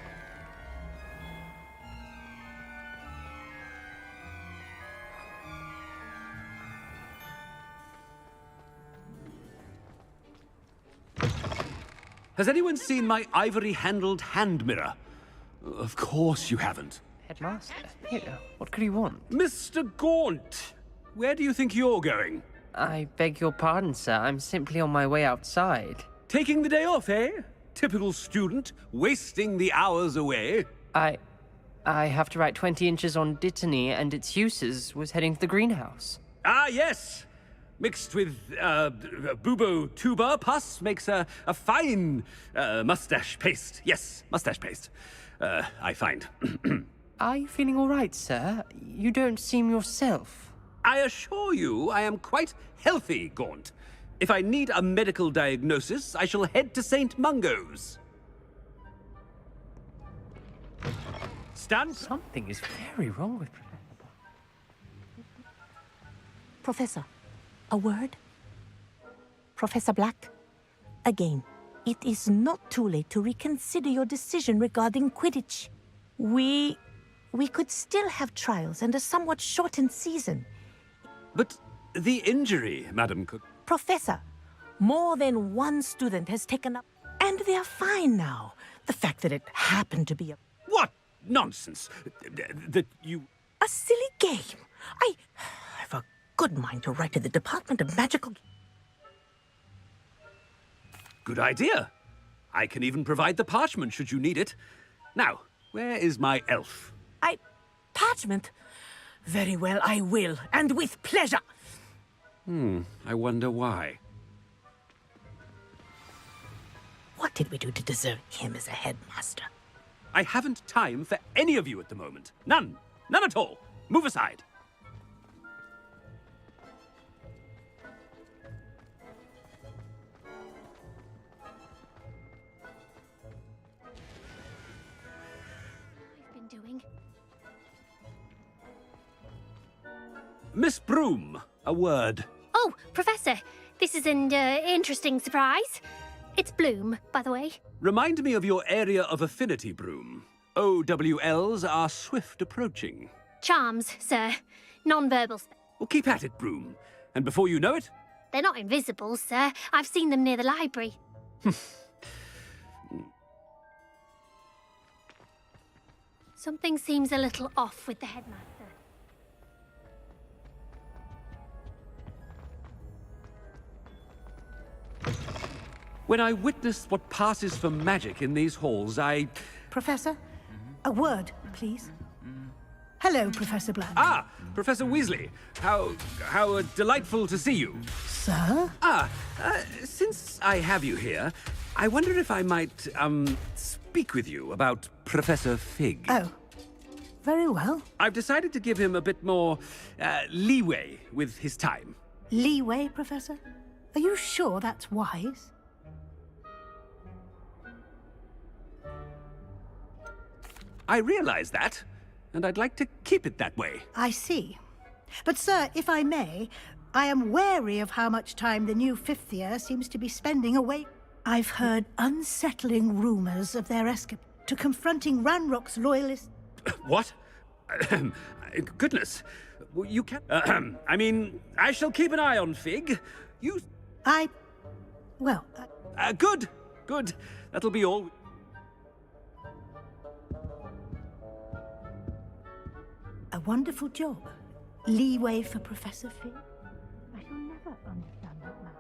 Has anyone seen my ivory-handled hand mirror? Of course you haven't. Headmaster? Here, what could he want? Mr. Gaunt! Where do you think you're going? I beg your pardon, sir. I'm simply on my way outside. Taking the day off, eh? Typical student, wasting the hours away. I have to write 20 inches on Dittany and its uses. Was heading to the greenhouse. Ah, yes! mixed with bubo tuber pus makes a fine mustache paste. Yes, mustache paste. I find. Are you feeling all right, sir? You don't seem yourself. I assure you I am quite healthy, Gaunt. If I need a medical diagnosis, I shall head to St. Mungo's. Stand. Something is very wrong with Professor, a word? Professor Black, again, it is not too late to reconsider your decision regarding Quidditch. We could still have trials and a somewhat shortened season. But the injury, Madam Cook. Professor, more than one student has taken up, and they are fine now. The fact that it happened to be a... What nonsense! That you... A silly game. I have a good mind to write to the Department of Magical... Good idea. I can even provide the parchment should you need it. Now, where is my elf? Parchment? Very well, I will, and with pleasure. I wonder why. What did we do to deserve him as a headmaster? I haven't time for any of you at the moment. None. None at all. Move aside. I've been doing. Miss Broom, a word. Oh, Professor, this is an interesting surprise. It's Bloom, by the way. Remind me of your area of affinity, Broom. OWLs are swift approaching. Charms, sir. Non-verbal. Well, keep at it, Broom. And before you know it... They're not invisible, sir. I've seen them near the library. Something seems a little off with the headmaster. When I witness what passes for magic in these halls, Professor, a word, please. Hello, Professor Black. Ah, Professor Weasley. How delightful to see you. Sir? Since I have you here, I wonder if I might, speak with you about Professor Fig. Oh, very well. I've decided to give him a bit more, leeway with his time. Leeway, Professor? Are you sure that's wise? I realize that, and I'd like to keep it that way. I see. But, sir, if I may, I am wary of how much time the new fifth year seems to be spending away. I've heard unsettling rumors of their escape to confronting Ranrock's loyalists. What? Goodness. You can... I mean, I shall keep an eye on Fig. You... Well... Good. Good. That'll be all. A wonderful job. Leeway for Professor Fig. I shall never understand that man.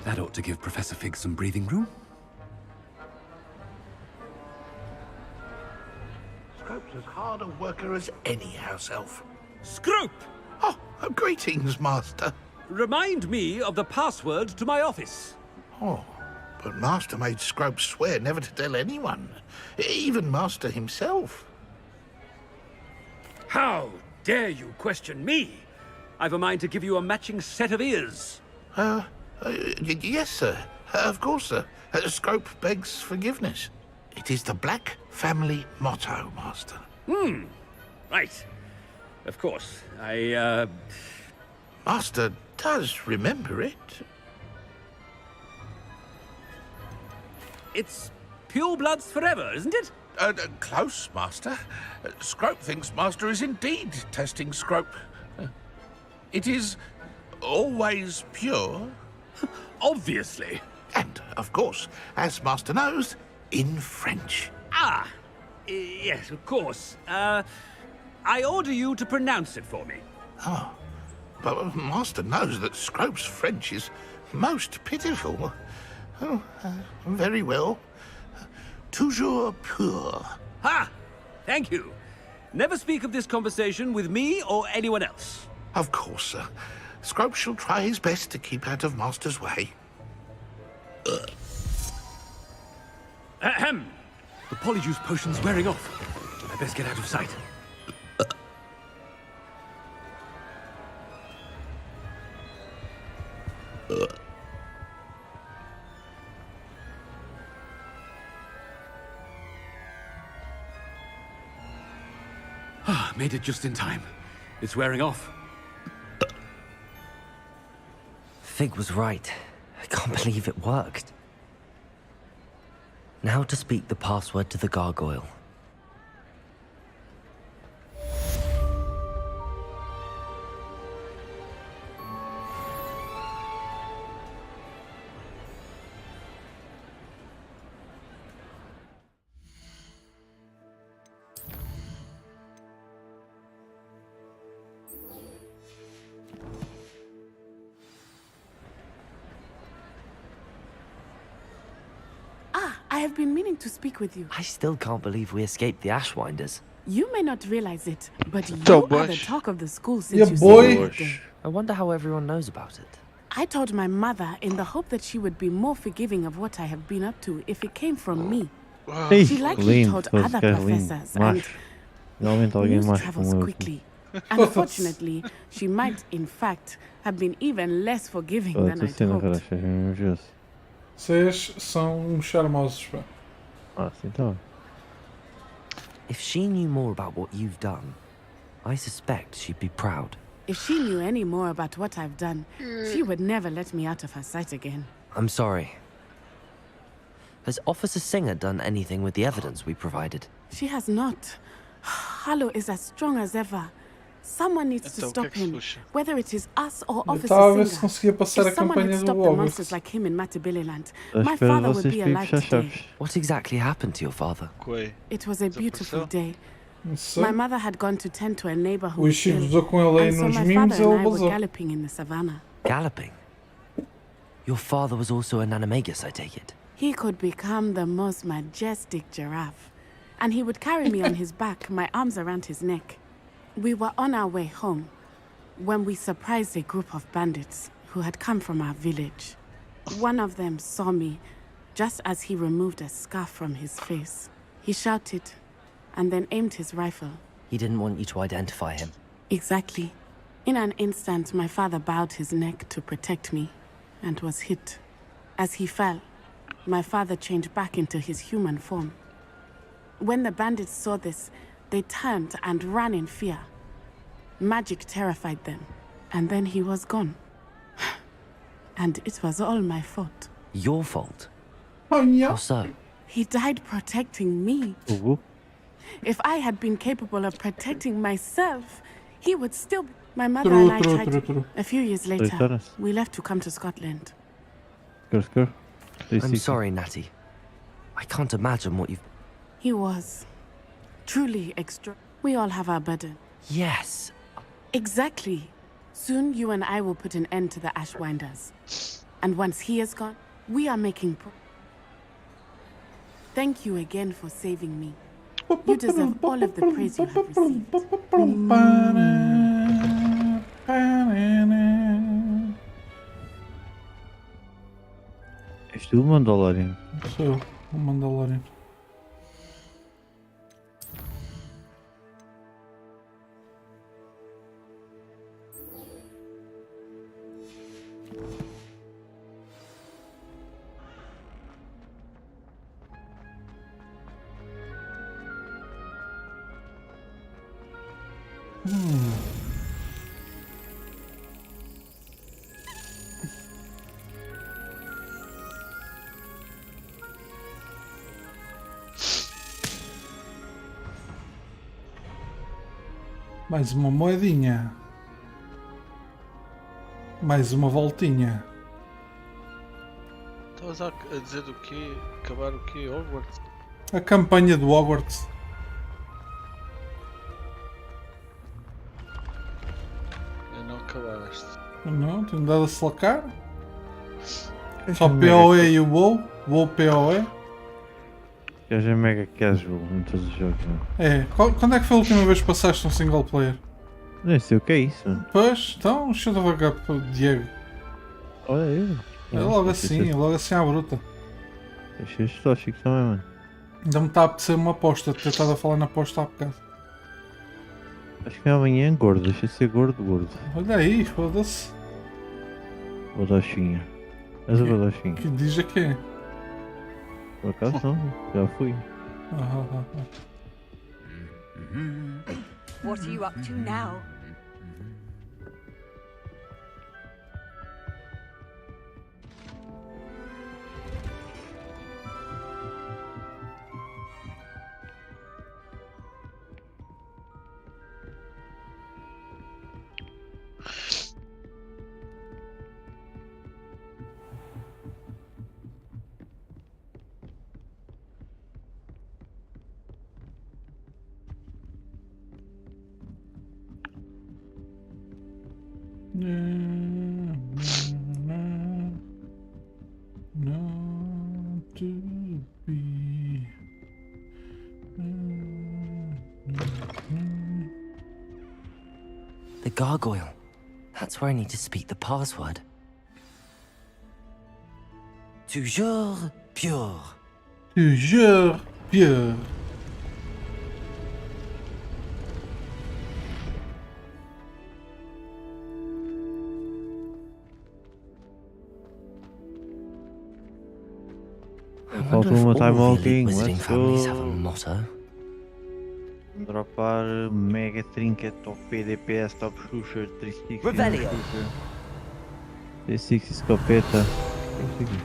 That ought to give Professor Fig some breathing room. Scrope's as hard a worker as any house elf. Scrope! Oh, greetings, Master. Remind me of the password to my office. Oh, but Master made Scrope swear never to tell anyone, even Master himself. How dare you question me? I've a mind to give you a matching set of ears. Yes, sir. Of course, sir. Scrope begs forgiveness. It is the Black family motto, Master. Right. Of course. Master does remember it. It's pure bloods forever, isn't it? Close, Master. Scrope thinks Master is indeed testing Scrope. It is always pure. Obviously. And, of course, as Master knows, in French. Ah! Yes, of course. I order you to pronounce it for me. Oh, but Master knows that Scrope's French is most pitiful. Oh, very well. Toujours pur. Ha! Thank you. Never speak of this conversation with me or anyone else. Of course, sir. Scrope shall try his best to keep out of Master's way. Ahem! The polyjuice potion's wearing off. I best get out of sight. Made it just in time. It's wearing off. Fig was right. I can't believe it worked. Now to speak the password to the gargoyle. I have been meaning to speak with you. I still can't believe we escaped the Ashwinders. You may not realize it, but you So are the Bush. talk of the school since Yeah, you boy. saved that day. I wonder how everyone knows about it. I told my mother in the hope that she would be more forgiving of what I have been up to if it came from me. Ei, She likely lindo, told todos other querem lindo. professors, and Macho. Realmente alguém news mais travels como eu. quickly. Unfortunately, she might, in fact, have been even less forgiving than Estou I'd sendo hoped. cara, invejoso. Vocês são charmosos, pá. Ah, sim, então. If she knew more about what you've done, I suspect she'd be proud. If she knew any more about what I've done, she would never let me out of her sight again. I'm sorry. Has Officer Singer done anything with the evidence we provided? She has not. Harlow is as strong as ever. Someone needs to Então, o que é stop que se him, puxa? whether it is us or Eu Officer estava a ver Singer. se conseguia passar a If someone had campanha do stopped the Hogwarts. monsters like him in Matabeleland, À my espera de father would vocês be para ir alive puxar today. chaves. What exactly happened to your father? Coi. It was a beautiful Desapareceu? day. Não sei. My mother had gone to tend to a neighbor who O was Chico ill, usou com ele aí and so nos my mimos father e and ele I were vazou. galloping in the savannah. Galloping? Your father was also an animagus, I take it. He could become the most majestic giraffe, and he would carry me on his back, my arms around his neck. We were on our way home when we surprised a group of bandits who had come from our village. One of them saw me just as he removed a scarf from his face. He shouted and then aimed his rifle. He didn't want you to identify him. Exactly. In an instant, my father bowed his neck to protect me and was hit. As he fell, my father changed back into his human form. When the bandits saw this, they turned and ran in fear. Magic terrified them, and then he was gone. And it was all my fault. Your fault? How so? He died protecting me. If I had been capable of protecting myself, he would still be. My mother True, and I true, tried. true, true. A few years Três later, horas. we left to come to Scotland. Skr. I'm sorry, Natty. I can't imagine what you've... He was truly extra. We all have our burden. Yes. Exactly. Soon you and I will put an end to the Ashwinders. And once he is gone, we are making Thank you again for saving me. You deserve all of the praise you have received. És tu, Mandalorian? Sou eu, o Mandalorian. Mais uma moedinha. Mais uma voltinha. Estavas a dizer do quê? Acabar o quê? Hogwarts? A campanha do Hogwarts. Não acabaste. Não, tenho dado a slacar. Só PoE e o WoW. WoW PoE. Já mega casual em todos os jogos, não? É, quando é que foi a última vez que passaste um single player? Nem sei o que é isso, mano. Pois, então, deixa eu devagar para o Diego. Olha eu. É logo assim à bruta. Achei tóxico também, mano. Ainda me está a apetecer uma aposta, ter estado a falar na aposta há bocado. Acho que amanhã é gordo, deixa de ser gordo. Olha aí, foda-se. Badochinha. És o badochinha. Que diz a quem? Por acaso não, já fui. What are you up to now? The gargoyle. That's where I need to speak the password. Toujours pure. Toujours pure. Wonder if all the elite Walking, wizarding let's families go. have a motto. Dropar Mega Trinket, Top PDPS, Top Shusher, 360. Revelio. 360 escopeta. Consegui.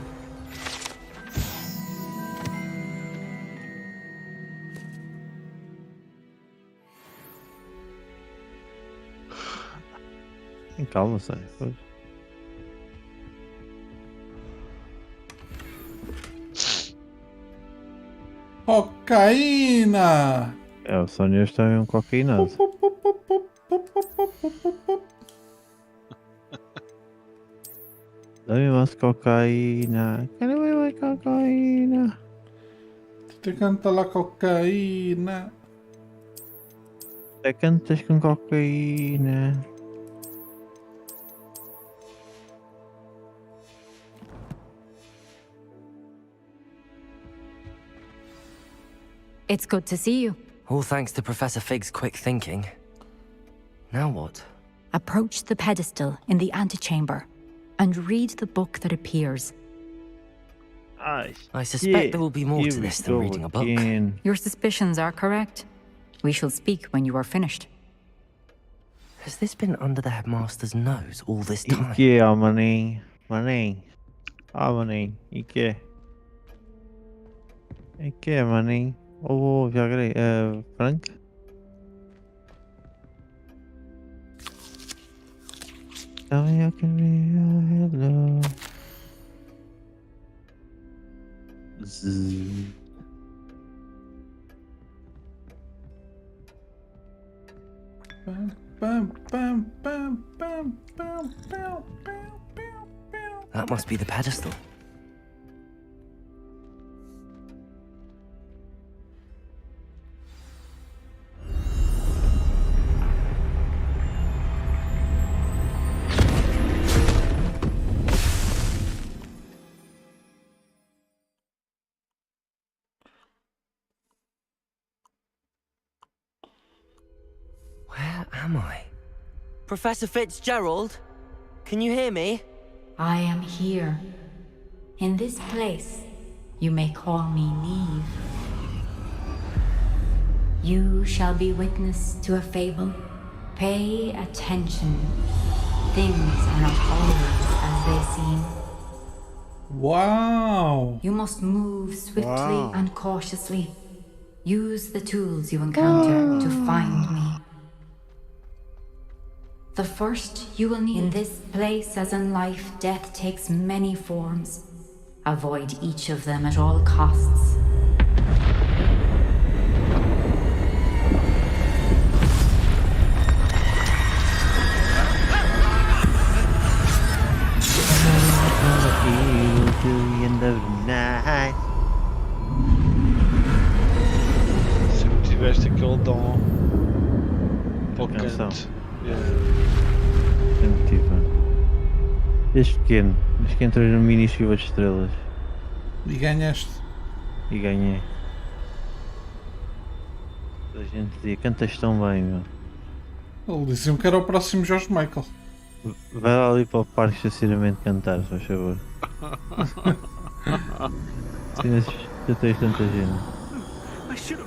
Tem calma, sai. Pois. Cocaína! É, o Sony está em um cocaínazo. Dá-me mais cocaína. Quero mais cocaína. Te canta la cocaína. Te cantas com cocaína. It's good to see you. All thanks to Professor Fig's quick thinking. Now what? Approach the pedestal in the antechamber and read the book that appears. I suspect there will be more to this than reading a book. Your suspicions are correct. We shall speak when you are finished. Has this been under the headmaster's nose all this time? Ike, maninho. Maninho. Maninho. Ike. Ike, maninho. Oh, já grei. Frank? Tell me I can be your hello. Zzz. That must be the pedestal. Where am I? Professor Fitzgerald? Can you hear me? I am here. In this place, you may call me Neve. You shall be witness to a fable. Pay attention. Things are not always as they seem. Wow! You must move swiftly Wow. and cautiously. Use the tools you encounter to find me. The first you will need in this place, as in life, death takes many forms. Avoid each of them at all costs. Sempre tiveste aquele dom para o Canção. canto. Sempre tive, mano. Desde pequeno que entrei no mini chuva de estrelas. E ganhaste. E ganhei. A gente dizia, cantas tão bem, meu. Ele diziam que era o próximo George Michael. Vai lá ali para o parque de estacionamento cantar, se faz favor. Assim já tens tanta gente.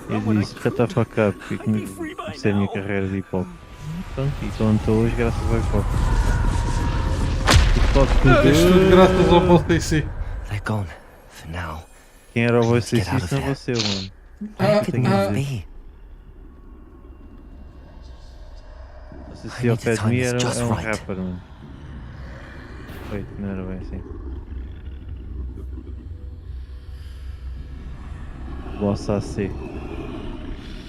Eu disse, shut the fuck up, porque comecei a minha carreira de hip hop. Pronto, e então estou hoje graças ao hip hop. Hip hop Isto tudo graças ao Voice AC. They're gone, for now. Quem era o I need Voice to get AC out of se não here. você, mano? Where could Tenho a Neve dizer. be? Você I se ao need to pé de time mim this era just um right. rapper, mano. Wait, não era bem assim. O boss AC.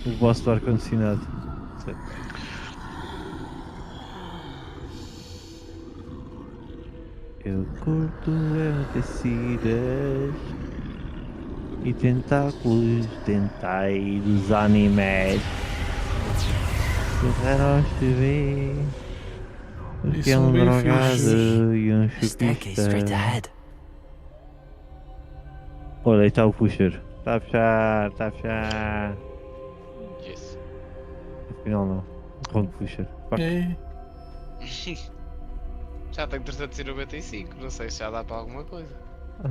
O boss do ar-condicionado. Eu curto tecidas e tentáculos dentais dos animais. Correram ao chover. Porque é um drogado e um Staircase straight chupista. ahead. Olha, aí está o pusher. Está a fechar, está a fechar. Yes. Afinal não. Wrong pusher. Fuck. Já tenho 395, não sei se já dá para alguma coisa.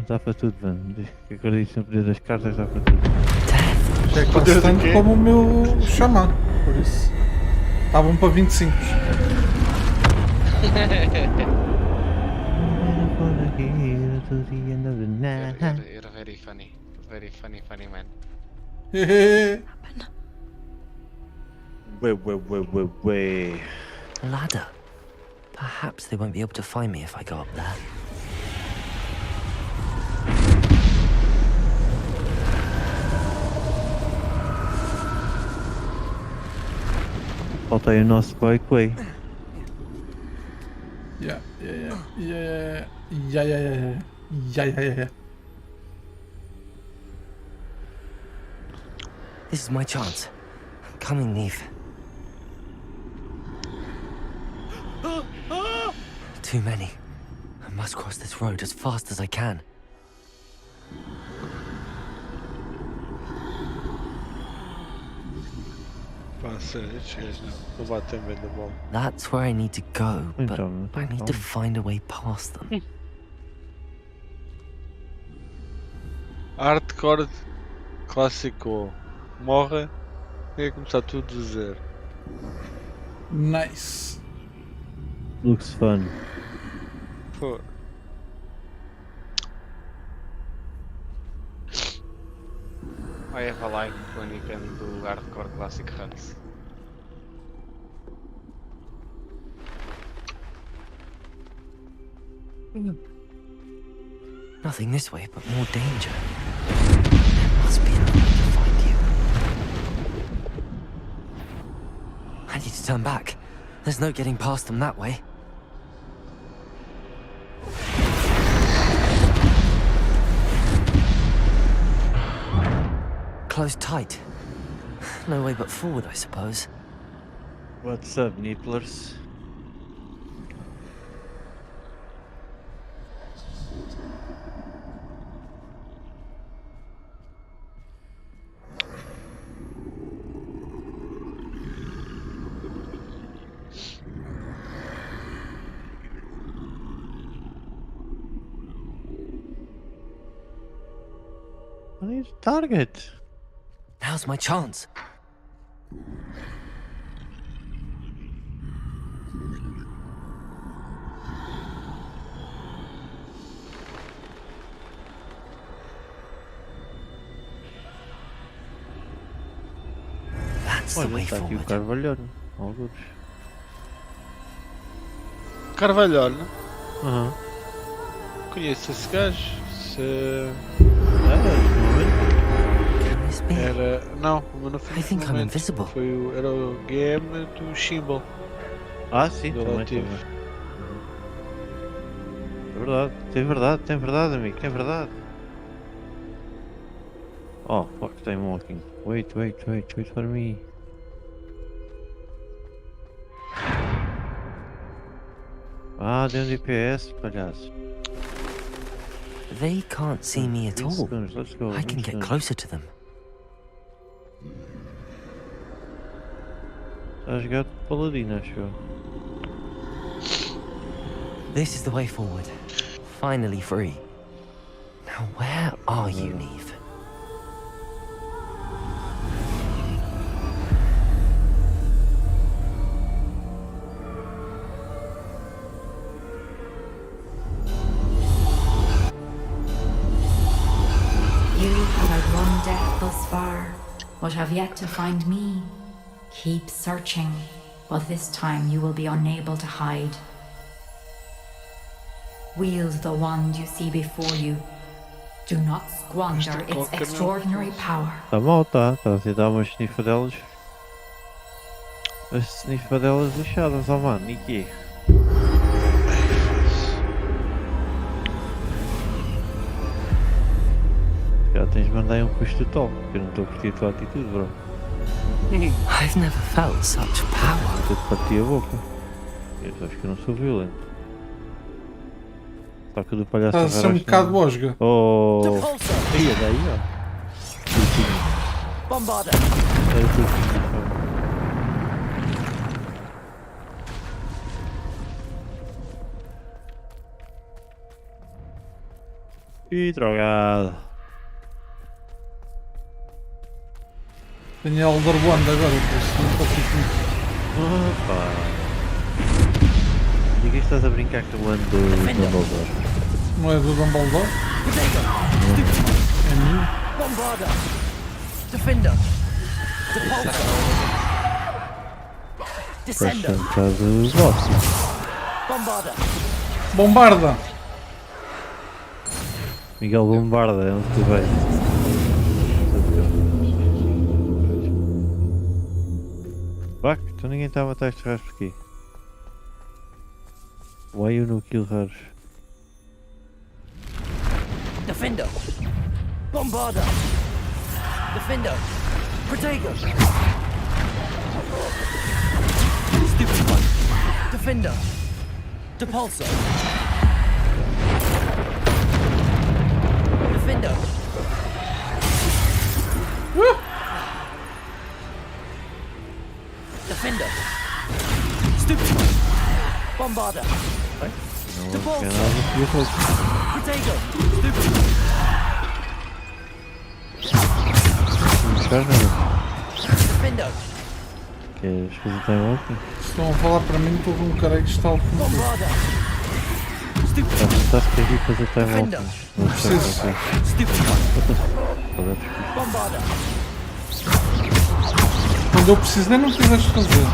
Dá para tudo, mano. Desde que acredites no poder das cartas, dá para tudo. É quase tanto como o meu xamã, por isso. Estavam para 25. You're very funny. Very funny man. Way. A ladder. Perhaps they won't be able to find me if I go up there. Falta aí o nosso Quakeway. Yeah. This is my chance. Coming, Neve. Too many. I must cross this road as fast as I can. That's where I need to go, but I need to find a way past them. Hardcore clássico. Morre e começar tudo do zero. Nice. Looks fun. Pô. I have a like when you can do hardcore classic runs. Nothing this way, but more danger. There must be another way to find you. I need to turn back. There's no getting past them that way. Closed tight. No way but forward, I suppose. What's up, Nipplers? I need a target. Now's my chance. That's the Olha, way está aqui o forward. Carvalhano. Alguns. Carvalhona? Aham. Conheço esse gajo. Se... me? Era. Não, mas não foi. I think I'm invisible. Era o game do Shimbal. Ah, sim, Do também, Latif. também. É verdade, tem verdade, amigo, tem verdade. Oh, fuck, I'm walking. Wait for me. Ah, deu um DPS, palhaço. They can't see me at all. Seconds, let's go. I can get closer to them. Está a jogar de paladino, acho eu. This is the way forward. Finally free. Now where are you, Neve? You have outrun death thus far, but have yet to find me. Keep searching, but this time you will be unable to hide. Wield the wand you see before you. Do not squander its extraordinary power. Tá mal, tá. Está a tentar umas snifadelas. As snifadelas lixadas, ó mano, e quê? Já tens de mandar aí um custo top, porque eu não estou a curtir a tua atitude, bro. I've never felt such power. Eu te parti a boca. Eu acho que eu não sou violento. Só que o do palhaço Estás a ser um bocado osga. Oh! Ia daí, ó. Bombarda! É o turquinho. Ih, drogado. Tenho Elder Wand agora, por isso não consigo muito. Opa! Diga que estás a brincar com o ano do Dumbledore. Não é do Dumbledore? É meu. Bombarda! Defender! Parece que é um bocado vosso. Bombarda! Bombarda! Miguel Bombarda, é onde tu vais. Fuck, então ninguém está a matar estes raros por aqui. Why you no kill raros? Defender! Bombarda! Defender! Protego! Stupid one! Defender! Depulso! Defender! Defender! Stupid one! Bombarda! Depulso! Protego! Stupid one! Defender! Queres fazer time walking? Estão a falar para mim todo um caralho de stalk. Bombarda! Estás a querer fazer time walking? Não preciso. Bombarda! Quando eu preciso nem não quiseste fazer.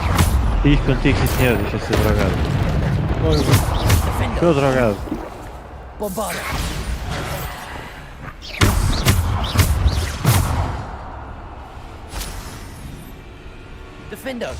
Diz contigo, sim senhor, deixa de ser drogado. Sou drogado. Bombarda! Defender!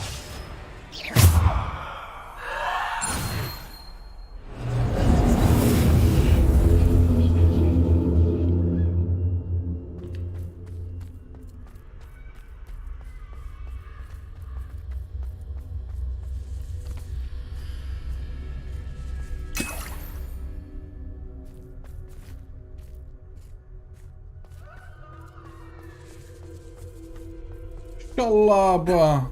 Calaba!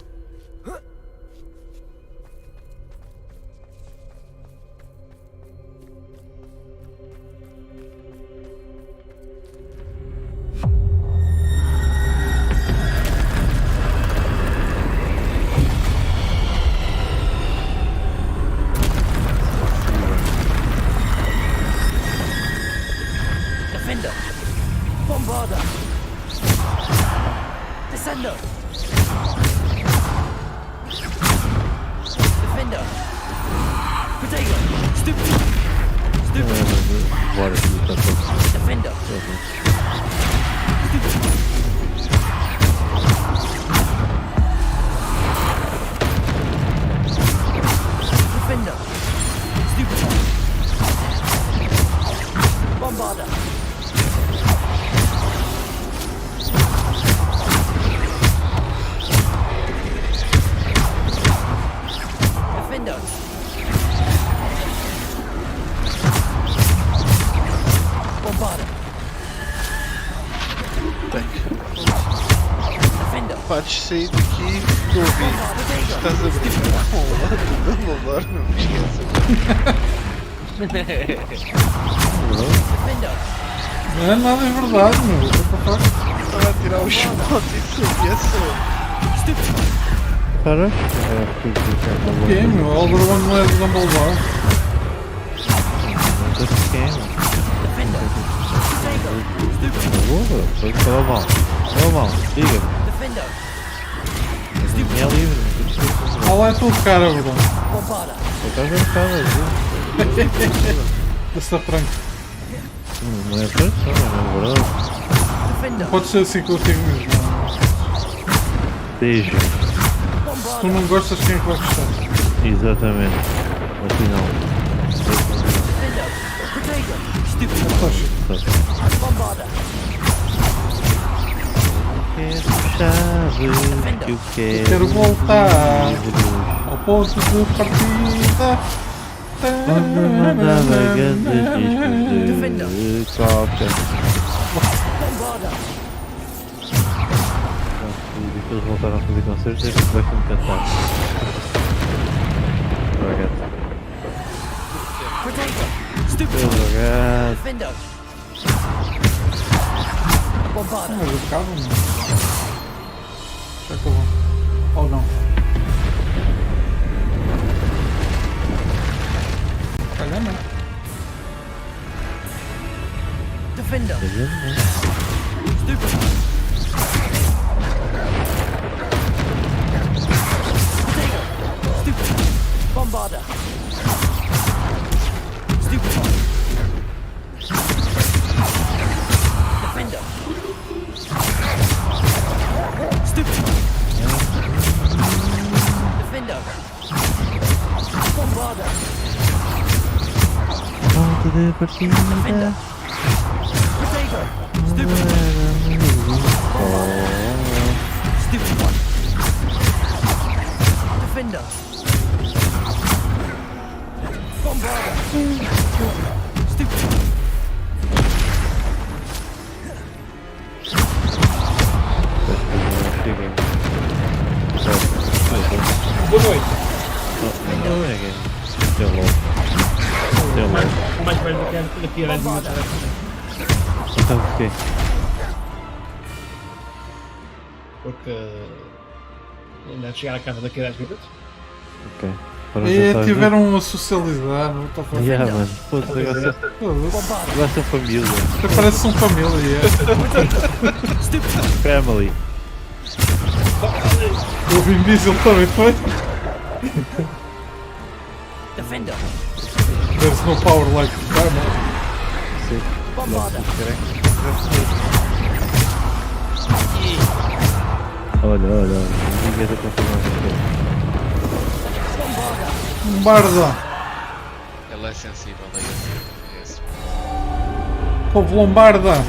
Defender! Bombarda! Descender! Defender! Protego! Stupid! Stupid! Defender! Defender! Stupid! Bombarda! Defender! Podes sair daqui e ouvir. Estás a brincar com o lado do Dumbledore, não me esqueças. Não é nada em verdade, meu. What the fuck? Estava a tirar o shot e sabia só. Para? O quê, meu? Alderman não é de Dumbledore. Não sei quem é. Foi que estava mal. Estava mal, diga-me. É livre. Olha lá é tudo cara, bro. Estás a brincar, Essa franca. não é franco, não é verdade. Não pode ser assim contigo mesmo. Beijo. Se tu não gostas, quem é que vai gostar? Exatamente. Afinal. Chave que eu quero voltar ao ponto de partida. Onde mandava grandes discos de coca. Eles voltaram a fazer concertos e vai-me cantar. Mas eu ficava, não. Já acabou. Ou não. Calhar não. Defender. Bombarder. Stupefy. Defender. Stupefy. Defender. Bombarder. Ponto de partida. Protego. Stupefy. Stupefy. Defender. Bombarder. Stupefy. Boa noite. Deu logo. Deu logo. O mais velho que é aqui era de matar. Então porquê? Porque ainda de chegar à casa daqui a 10 minutos. Ok. E tiveram a socializar, não está a fazer. Yeah, mano. Foda-se, agora são família. Até parece uma família, Family. O Vin Diesel também foi? Defender. There's no power like Batman. Sim. Bombarder. Olha. Ninguém está confirmando aqui. Lombarda. Ele é sensível a esse. Povo Lombarda.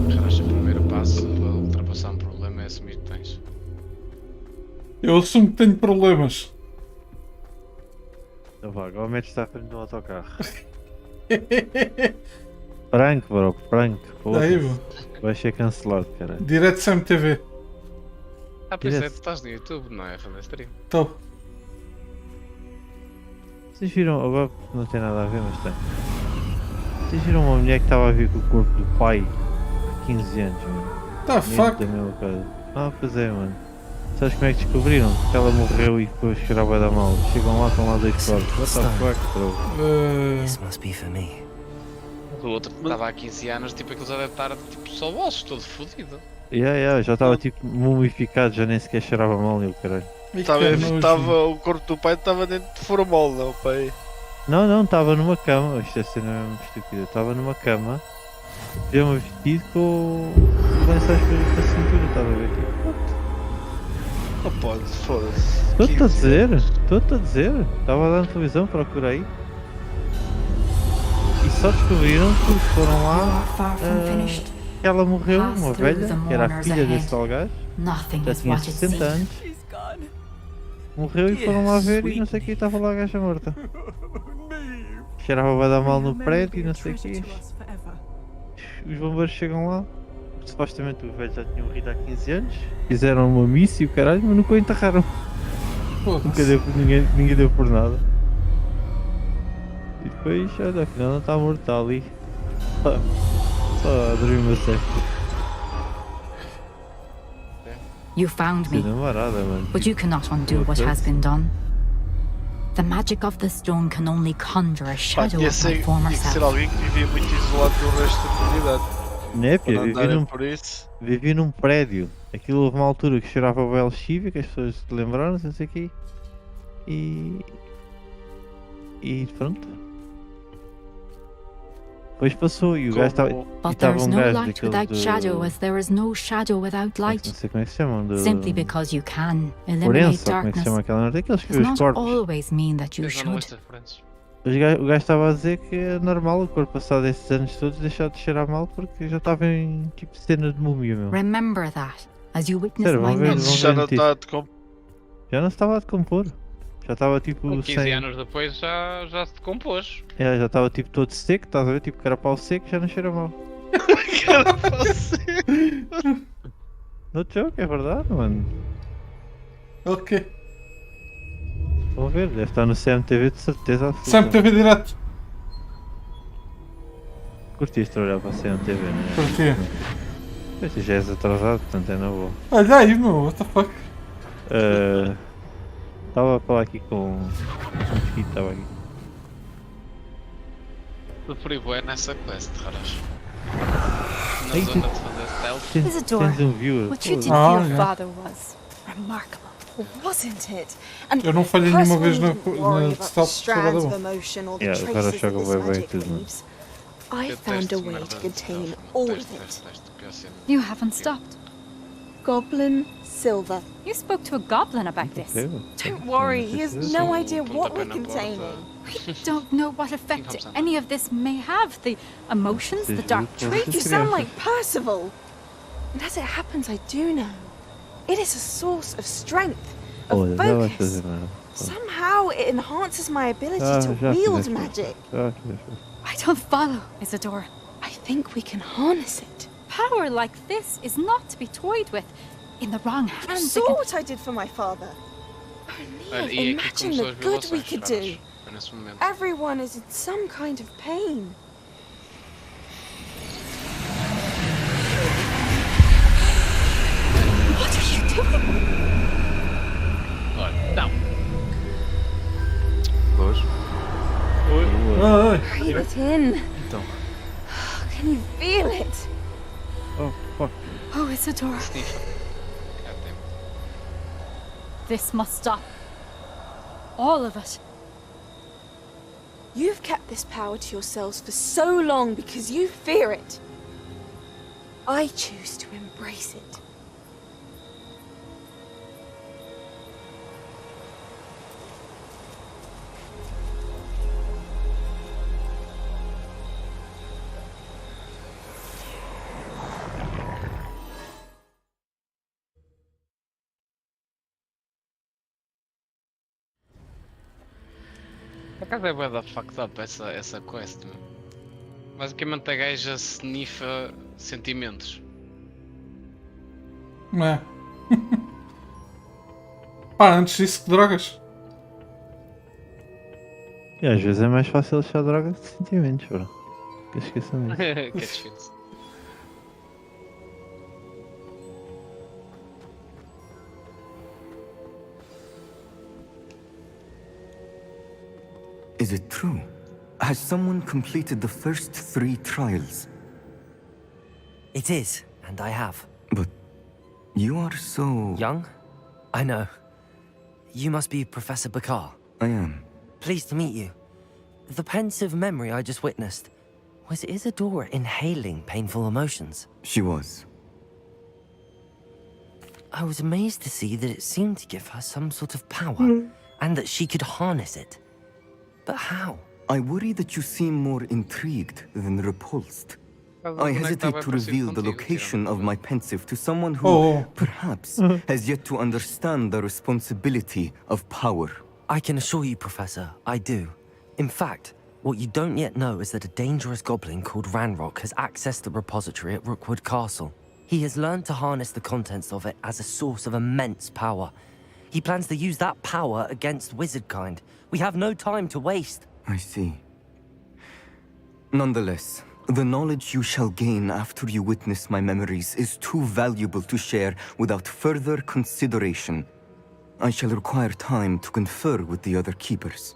Relaxa, o primeiro passo para ultrapassar um problema é assumir que tens. Eu assumo que tenho problemas. Então vá, agora metes está à frente do autocarro. Prank, bro, prank. Daí, bro. Vai ser cancelado, caralho. Direto CMTV. Pois é, tu estás no YouTube, não é? Fazer stream. Estou. Vocês viram, agora não tem nada a ver, mas tem. Vocês viram uma mulher que estava a vir com o corpo do pai há 15 anos, mano? Tá, fuck. Ah, pois é, mano. Sabes como é que descobriram? Que ela morreu e depois chorava da mal. Chegam lá, estão lá dois corpos. What the fuck, bro? This must be for me. O outro estava há 15 anos, tipo, aquilo já deve estar tipo, só o osso, todo fodido. Já estava tipo mumificado, já nem sequer cheirava mal e o caralho. O corpo do pai estava dentro de formol, não, pai? Não, estava numa cama. Isto é cena mesmo estúpida. Estava numa cama, pijama vestido com lençóis para a cintura, estava a ver? Não pode, foda-se. Estou-te a dizer. Estava lá na televisão, procura aí. E só descobriram que foram lá que ela morreu, uma velha, que era a filha desse tal gajo. Já tinha 60 anos. Morreu e foram lá ver e não sei o que, estava lá a gaja morta. Cheirava a dar mal no prédio e não sei o que. Os bombeiros chegam lá, supostamente os velhos já tinham morrido há 15 anos, fizeram uma missa e o caralho, mas nunca o enterraram. Nunca deu por ninguém deu por nada. E depois, olha, afinal não está morto, está ali. Só a dormir uma cesta. You found me, Namorada, mano. but you cannot undo what has been done. The magic of the stone can only conjure a shadow of my former Tinha que ser self. alguém que vivia muito isolado do resto da comunidade. Népia, Para andarem por isso. vivi num prédio. Aquilo houve uma altura que cheirava o belo chive, que as pessoas se lembraram, não sei o quê. E pronto. Depois passou e o gajo estava. But there is no light without shadow, as there is no shadow without Não light. sei como é que se chamam. Simply because you can eliminate Forense, ou como é que se darkness chama aquela merda? Aqueles que vê does os not corpos. always mean that you should. O gajo estava a dizer que é normal o corpo passado esses anos todos deixar de cheirar mal porque já estava em tipo cena de múmia, meu. Remember that, as you witness Sério, my vão ver, memory. vão ver Já não notícias. está a decompor. Já não se estava a decompor. Já estava tipo Com 15 sem. anos depois já se decompôs. É, já estava tipo todo seco, estás a ver? Tipo carapau seco, já não cheira mal. Carapau seco. No joke, é verdade, mano. Ok. Vamos ver, deve estar no CMTV de certeza absoluta. CMTV direto. Curtiste trabalhar para a CMTV, não é? Porquê? Pois, já és atrasado, portanto é na boa. Olha aí, meu, what the fuck? Estava a falar aqui com um mosquito, estava aqui. Preferi bué nessa quest, raras. Na Ei, zona de fazer stealth. Tens um viewer. What you did Foda-se. for your yeah. father was remarkable, wasn't it? And Eu não falhei nenhuma vez na personally didn't worry about the stealth strands of jogador. emotion or the Yeah, agora traces joga that this bué bem magic tudo, mano. leaves. I found a way to contain all of it. You haven't stopped. Goblin Silver. You spoke to a goblin about this. Don't worry, he has no idea what we're containing. We don't know what effect any of this may have. The emotions, the dark traits. You sound like Percival. And as it happens, I do know. It is a source of strength, of Olha, já vais focus. fazer nada. Somehow it enhances my ability Ah, to já wield fizeste. magic. Já fizeste. I don't follow, Isadora. I think we can harness it. Power like this is not to be toyed with. In the wrong You hands, it saw can... what I did for my father. Olha, Only e aqui imagine começou the as good we violações, could raras. do. Foi nesse momento. Everyone is in some kind of pain. What are you doing? Olha, não. Boas. Breathe it in. Então. Can you feel it? Oh, fuck. Oh, Isadora. This must stop. All of it. You've kept this power to yourselves for so long because you fear it. I choose to embrace it. Por acaso é bué da fucked up essa quest, meu. Basicamente a gaja sniffa sentimentos. É. Pá, antes disso que drogas. E às vezes é mais fácil achar droga de sentimentos, bro. Que esqueçam disso. Catch fit. Is it true? Has someone completed the first 3 trials? It is, and I have. But you are so... Young? I know. You must be Professor Bakar. I am. Pleased to meet you. The pensive memory I just witnessed, was Isadora inhaling painful emotions? She was. I was amazed to see that it seemed to give her some sort of power, and that she could harness it. But how? I worry that you seem more intrigued than repulsed. I hesitate to reveal the location of my pensive to someone who, Oh. perhaps, has yet to understand the responsibility of power. I can assure you, Professor, I do. In fact, what you don't yet know is that a dangerous goblin called Ranrock has accessed the repository at Rookwood Castle. He has learned to harness the contents of it as a source of immense power. He plans to use that power against wizardkind. We have no time to waste. I see. Nonetheless, the knowledge you shall gain after you witness my memories is too valuable to share without further consideration. I shall require time to confer with the other keepers.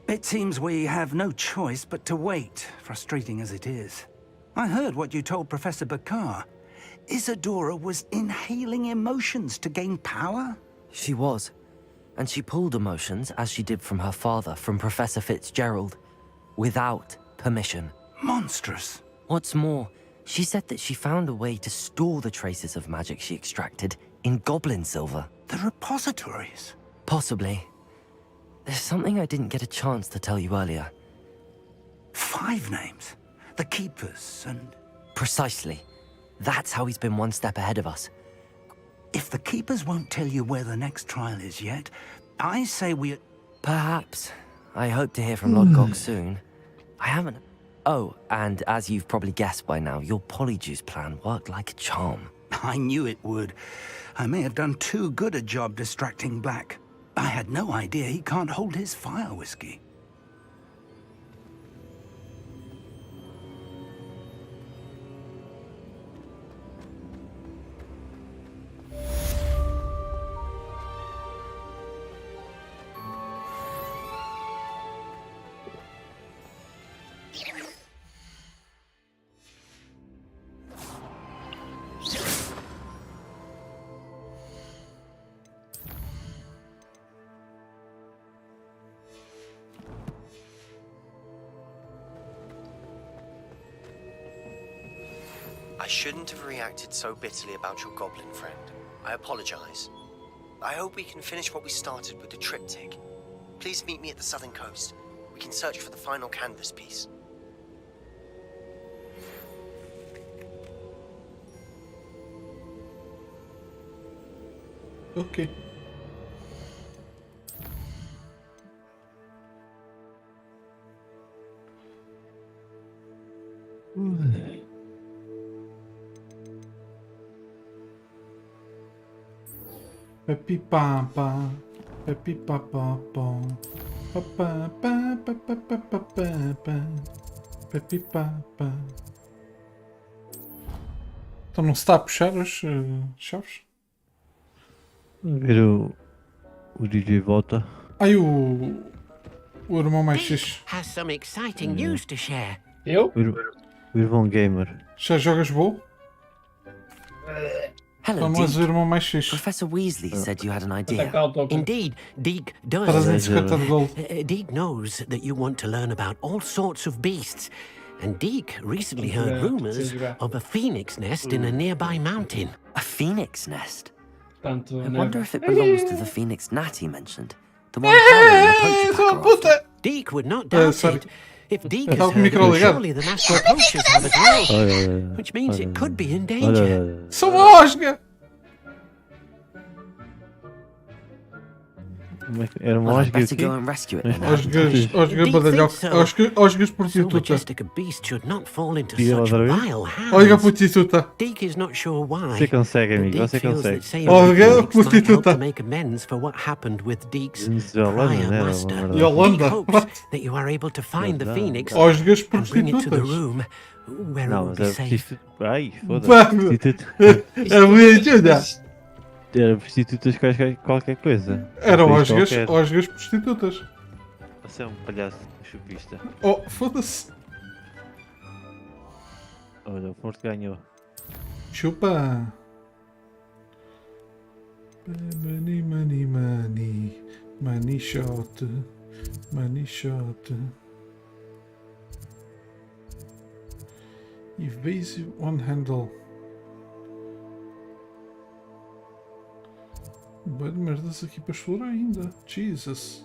It seems we have no choice but to wait, frustrating as it is. I heard what you told Professor Bakar. Isadora was inhaling emotions to gain power? She was. And she pulled emotions, as she did from her father, from Professor Fitzgerald, without permission. Monstrous. What's more, she said that she found a way to store the traces of magic she extracted in goblin silver. The repositories? Possibly. There's something I didn't get a chance to tell you earlier. 5 names? The Keepers and... Precisely. That's how he's been one step ahead of us. If the Keepers won't tell you where the next trial is yet, I say we... Perhaps. I hope to hear from Lodgok soon. I haven't... Oh, and as you've probably guessed by now, your Polyjuice plan worked like a charm. I knew it would. I may have done too good a job distracting Black. I had no idea he can't hold his fire whiskey. I shouldn't have reacted so bitterly about your goblin friend. I apologize. I hope we can finish what we started with the triptych. Please meet me at the southern coast. We can search for the final canvas piece. Okay. Pepi papa, pepi papa, papa, papa, papa, papa, pepi papa. Então não se está a puxar as chaves? Ver o DJ volta. Ai, o irmão mais fixe. Has some exciting news to share. Eu? O irmão gamer. Já jogas bom? Hello, Então não és o irmão mais fixe. Professor Weasley said you had an idea. Indeed, Deke does. Trazem 50 de gold. Deke knows that you want to learn about all sorts of beasts. And Deke recently heard rumors of a phoenix nest in a nearby mountain. A phoenix nest? I Portanto, wonder if it belongs to the phoenix Nat he mentioned. The one Harry and the poacher pack are after. Deke would not doubt it. If Deke has Estava com o heard micro it, ligado. surely the master poachers have as well. Which means it could be in danger. Sou uma osga! Era um Well, I'd osga better aqui. go and rescue it then. Osgas badalhoca. Osgas So prostituta. majestic a beast should not fall into Diga such outra vez. vile hands. Osga prostituta. Deke is not sure why. Você consegue, but amigo, Deke você feels consegue. that saying Olga Phoenix might help prostituta. to make amends for what happened with Deke's Yolanda, prior né? master. Yolanda. Deke hopes that you are able to find the Phoenix Osgas and bring it to the prostitutas. room where it Não, will mas be era safe. prostituta. Ai, foda-se. Prostituta. Era muito ajuda. Era prostitutas qualquer coisa. Eram Um país osgas, qualquer. osgas prostitutas. Você é um palhaço chupista. Oh, foda-se. Olha, o Porto ganhou. Chupa. Money, money, money. Money shot. Money shot. Evasive one handle. Bem de merdas aqui para explorar ainda. Jesus.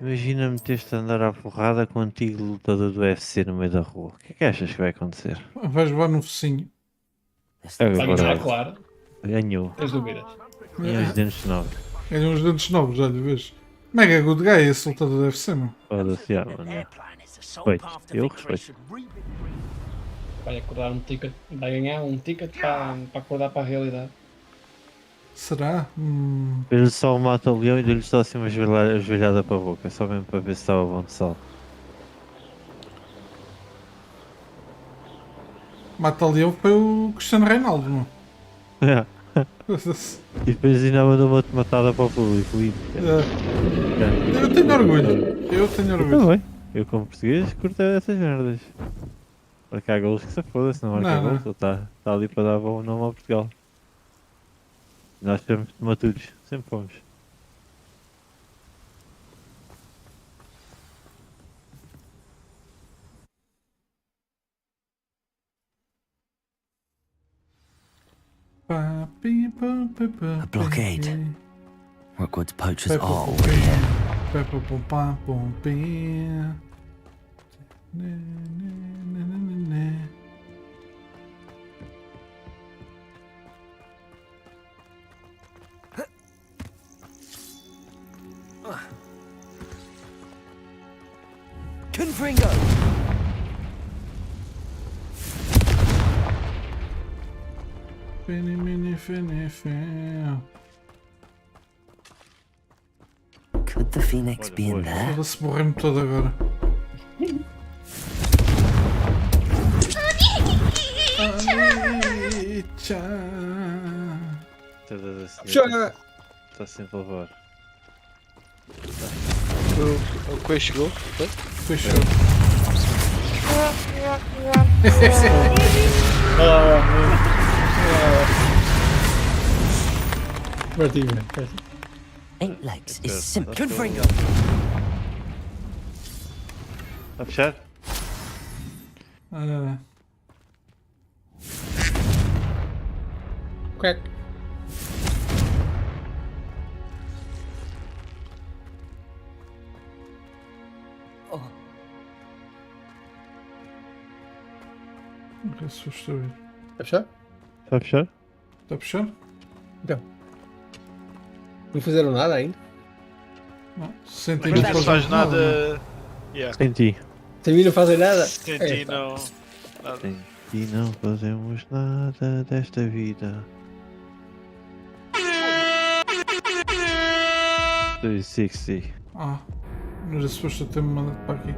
Imagina meteste a andar à porrada com o antigo lutador do UFC no meio da rua. O que é que achas que vai acontecer? Vais levar no focinho. Vai Agora, ganhar, claro. ganhou. Tens dúvidas? Ganhou os dentes novos. Ganhou uns dentes novos, olha, vês? Mega good guy esse lutador deve ser, meu. Foda-se, já, mano. Respeito. Eu respeito. Vai acordar um ticket, vai ganhar um ticket para acordar para a realidade. Será? Ele só mata o leão e deu-lhe só assim uma joelhada para a boca. Só mesmo para ver se estava bom de sal. Mata-leão foi o Cristiano Reinaldo, não? É. E depois ainda mandou uma matada para o público. Eu tenho orgulho. Eu tenho Eu orgulho. também. Eu como português curto essas merdas. Marcar golos que se foda, se não marcar Não, golos, está ali para dar bom nome ao Portugal. Nós somos matutos, sempre fomos. A blockade. Rookwood's poachers are already here. Confringo! Could the phoenix be in there? Foda-se, morreu-me todo agora. Está sempre a levar. O Coelho chegou? Coelho chegou. Eight legs is simple. Confringo! Está a fechar? Quack. Que susto eu. Está a fechar? Está a fechar? Está a fechar? Então. Não fizeram nada ainda? Não. Sem Mas não faz nada. Sem ti. Sem mim não fazem nada? Sem ti não. Nada. Sem ti não fazemos nada desta vida. 360. Ah, não era suposto eu ter-me mandado para aqui.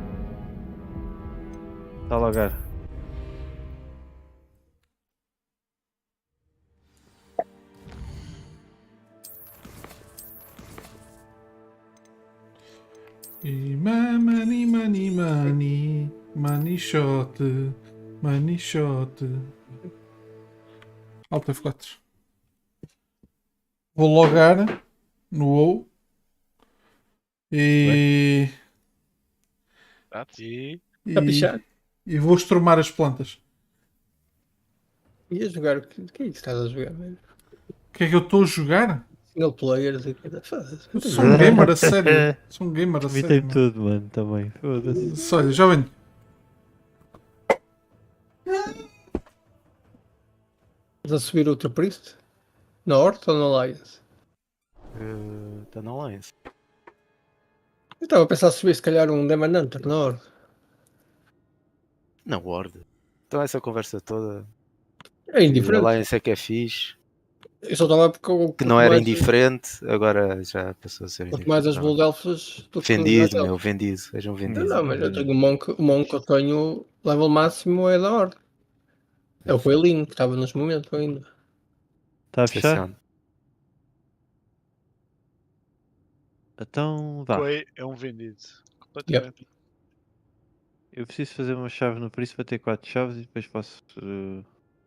Está a logar. E money shot, money shot. Alt F4. Vou logar no WoW e e vou estrumar as plantas. Ia jogar o que é isso que estás a jogar mesmo? O que é que eu estou a jogar? Single players e Eu sou um gamer a sério. Sou um gamer a sério. Evitei tudo, mano, também. Foda-se. Olha, já venho. Estás a subir outro Priest? Na Horta ou na Alliance? Está na Alliance. Eu estava a pensar subir se calhar um Demon Hunter na Horta. Na Ward. Então essa conversa toda. É indiferente. A Alliance é que é fixe. Eu só estava porque que não era indiferente, agora já passou a ser indiferente. Quanto mais as Blood Elfs do que vendido, meu, vendido. Sejam vendidos. Não, mas eu tenho o Monk que eu tenho, level máximo é da Horda. É o Coelhinho que estava nos momentos ainda. Está a fechar? Então vá. É um vendido. Completamente. Eu preciso fazer uma chave no Príncipe para ter 4 chaves e depois posso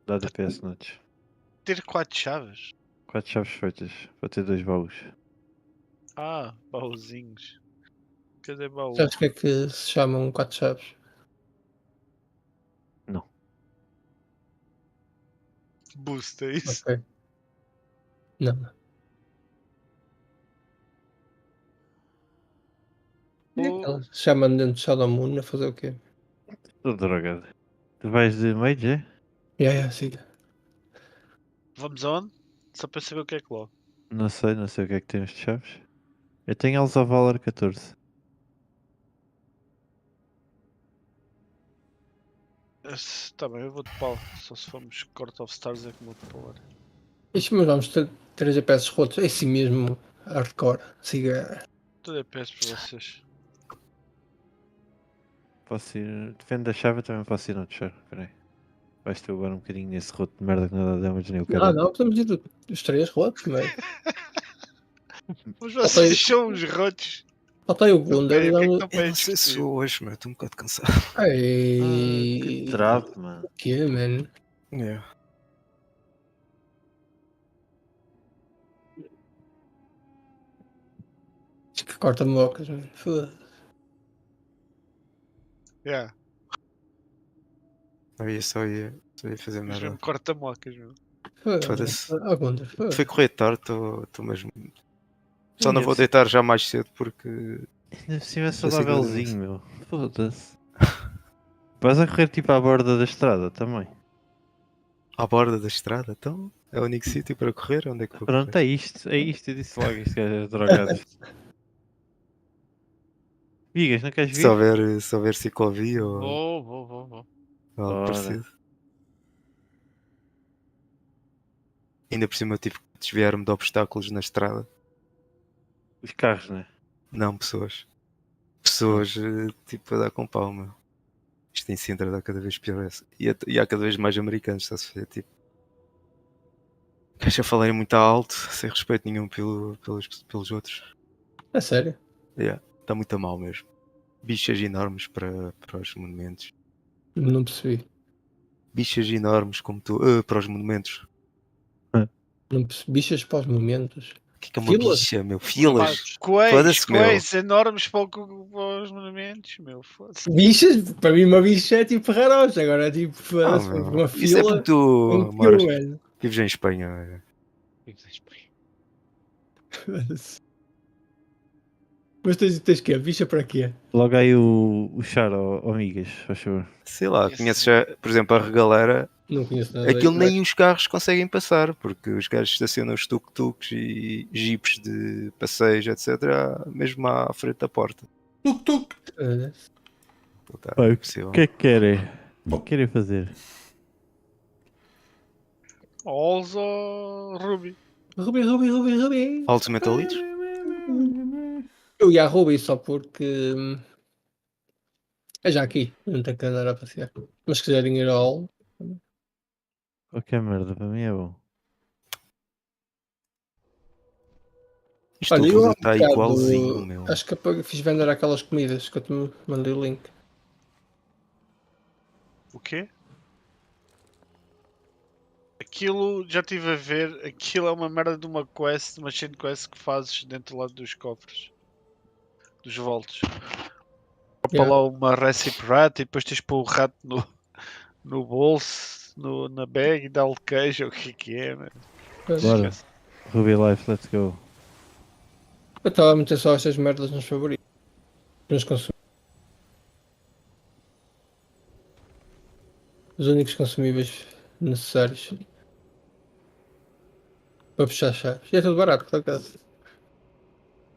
dar DPS notes. Ter 4 chaves? 4 chaves feitas para ter 2 baús. Ah, baúzinhos. Cadê baú? Sabes o que é que se chamam 4 chaves? Não. Boost, é isso? Ok. Não. Ele chama-me dentro de Shadow Moon a fazer o quê? Estou drogado. Tu vais de mage, é? Siga. Vamos aonde? Só para saber o que é que logo. Não sei o que é que temos de chaves. Eu tenho eles ao Valor 14. Tá bem, eu vou de pau. Só se formos Court of Stars é que vou de pau. Isto, mas vamos ter 3 EPS rotos. É assim mesmo, hardcore. Siga. Tudo é peço para vocês. Posso ir. Defende da chave, eu também posso ir no char. Espera aí. Vais tu agora um bocadinho nesse roto de merda que não dá damage nem o cara. Não, podemos ir os 3 rotos, mas. Mas vocês são os rotos. Falta aí o Wunder e Eu não sei se sou hoje, mas estou um bocado cansado. Que trap, mano. O que é, mano? Yeah. Acho que corta mocas, mano. Foda-se. Yeah. Eu só ia fazer Mas merda. mesmo corta-mocas, meu. Foda-se. Wunder, foda-se. Foi correr tarde, estou mesmo. Só não vou deitar já mais cedo porque. Ainda se tivesse saudávelzinho, meu. Foda-se. Vais a correr tipo à borda da estrada também. À borda da estrada? Então é o único sítio para correr? Onde é que vou Pronto, correr? é isto. Eu disse logo isto que é drogado. Vigas, não queres vir? Se houver ciclovia ou. Vou. Algo Bora. parecido. Ainda por cima eu tive que desviar-me de obstáculos na estrada. Os carros, né? Não, pessoas. Pessoas tipo a dar com pau, meu. Isto em Sintra dá cada vez pior. E há cada vez mais americanos, está-se a ver, tipo. Queres a falarem muito alto, sem respeito nenhum pelos outros. É sério? Está muito a mal mesmo. Bichas enormes para os monumentos. Não percebi. Bichas enormes como tu. Para os monumentos. Não percebi. Bichas para os momentos. O que é uma Filas? bicha, meu? Filas. Coelhos Foda-se, meu. enormes para os monumentos, meu. Foda-se. Bichas? Para mim uma bicha é tipo rarocha. Agora é tipo Meu. uma Isso é fila. porque tu um moras. tio, velho. Vives em Espanha. Mas tens que bicha para quê? Logo aí o char, amigas, faz favor. Sei lá, conheces já, por exemplo, a regaleira. Não conheço nada. Aquilo nem os carros conseguem passar, porque os gajos estacionam os tuk-tuks e jeeps de passeios, etc. Mesmo à frente da porta. Tuk-tuk! Pai, o que é que querem? O que querem fazer? Ols ou Ruby? Ruby. Altos metalitos? Eu ia a Ruby só porque. É já aqui. Não tenho que andar a passear. Mas se quiserem ir ao All. Qualquer merda, para mim é bom. Isto Olha, tudo eu está igualzinho, meu. acho que fiz vender aquelas comidas que eu te mandei o link. O quê? Aquilo, já estive a ver, aquilo é uma merda de uma quest, uma chain quest que fazes dentro lá dos cofres. Dos voltos. Para lá uma recipe rat e depois tens de pôr o rato no bolso, na bag e dá-lhe queijo, o que é, mano. Bora. Ruby Life, let's go. Eu estava a meter só estas merdas nos favoritos. Nos consumíveis. Os únicos consumíveis necessários para puxar chaves. E é tudo barato, por acaso.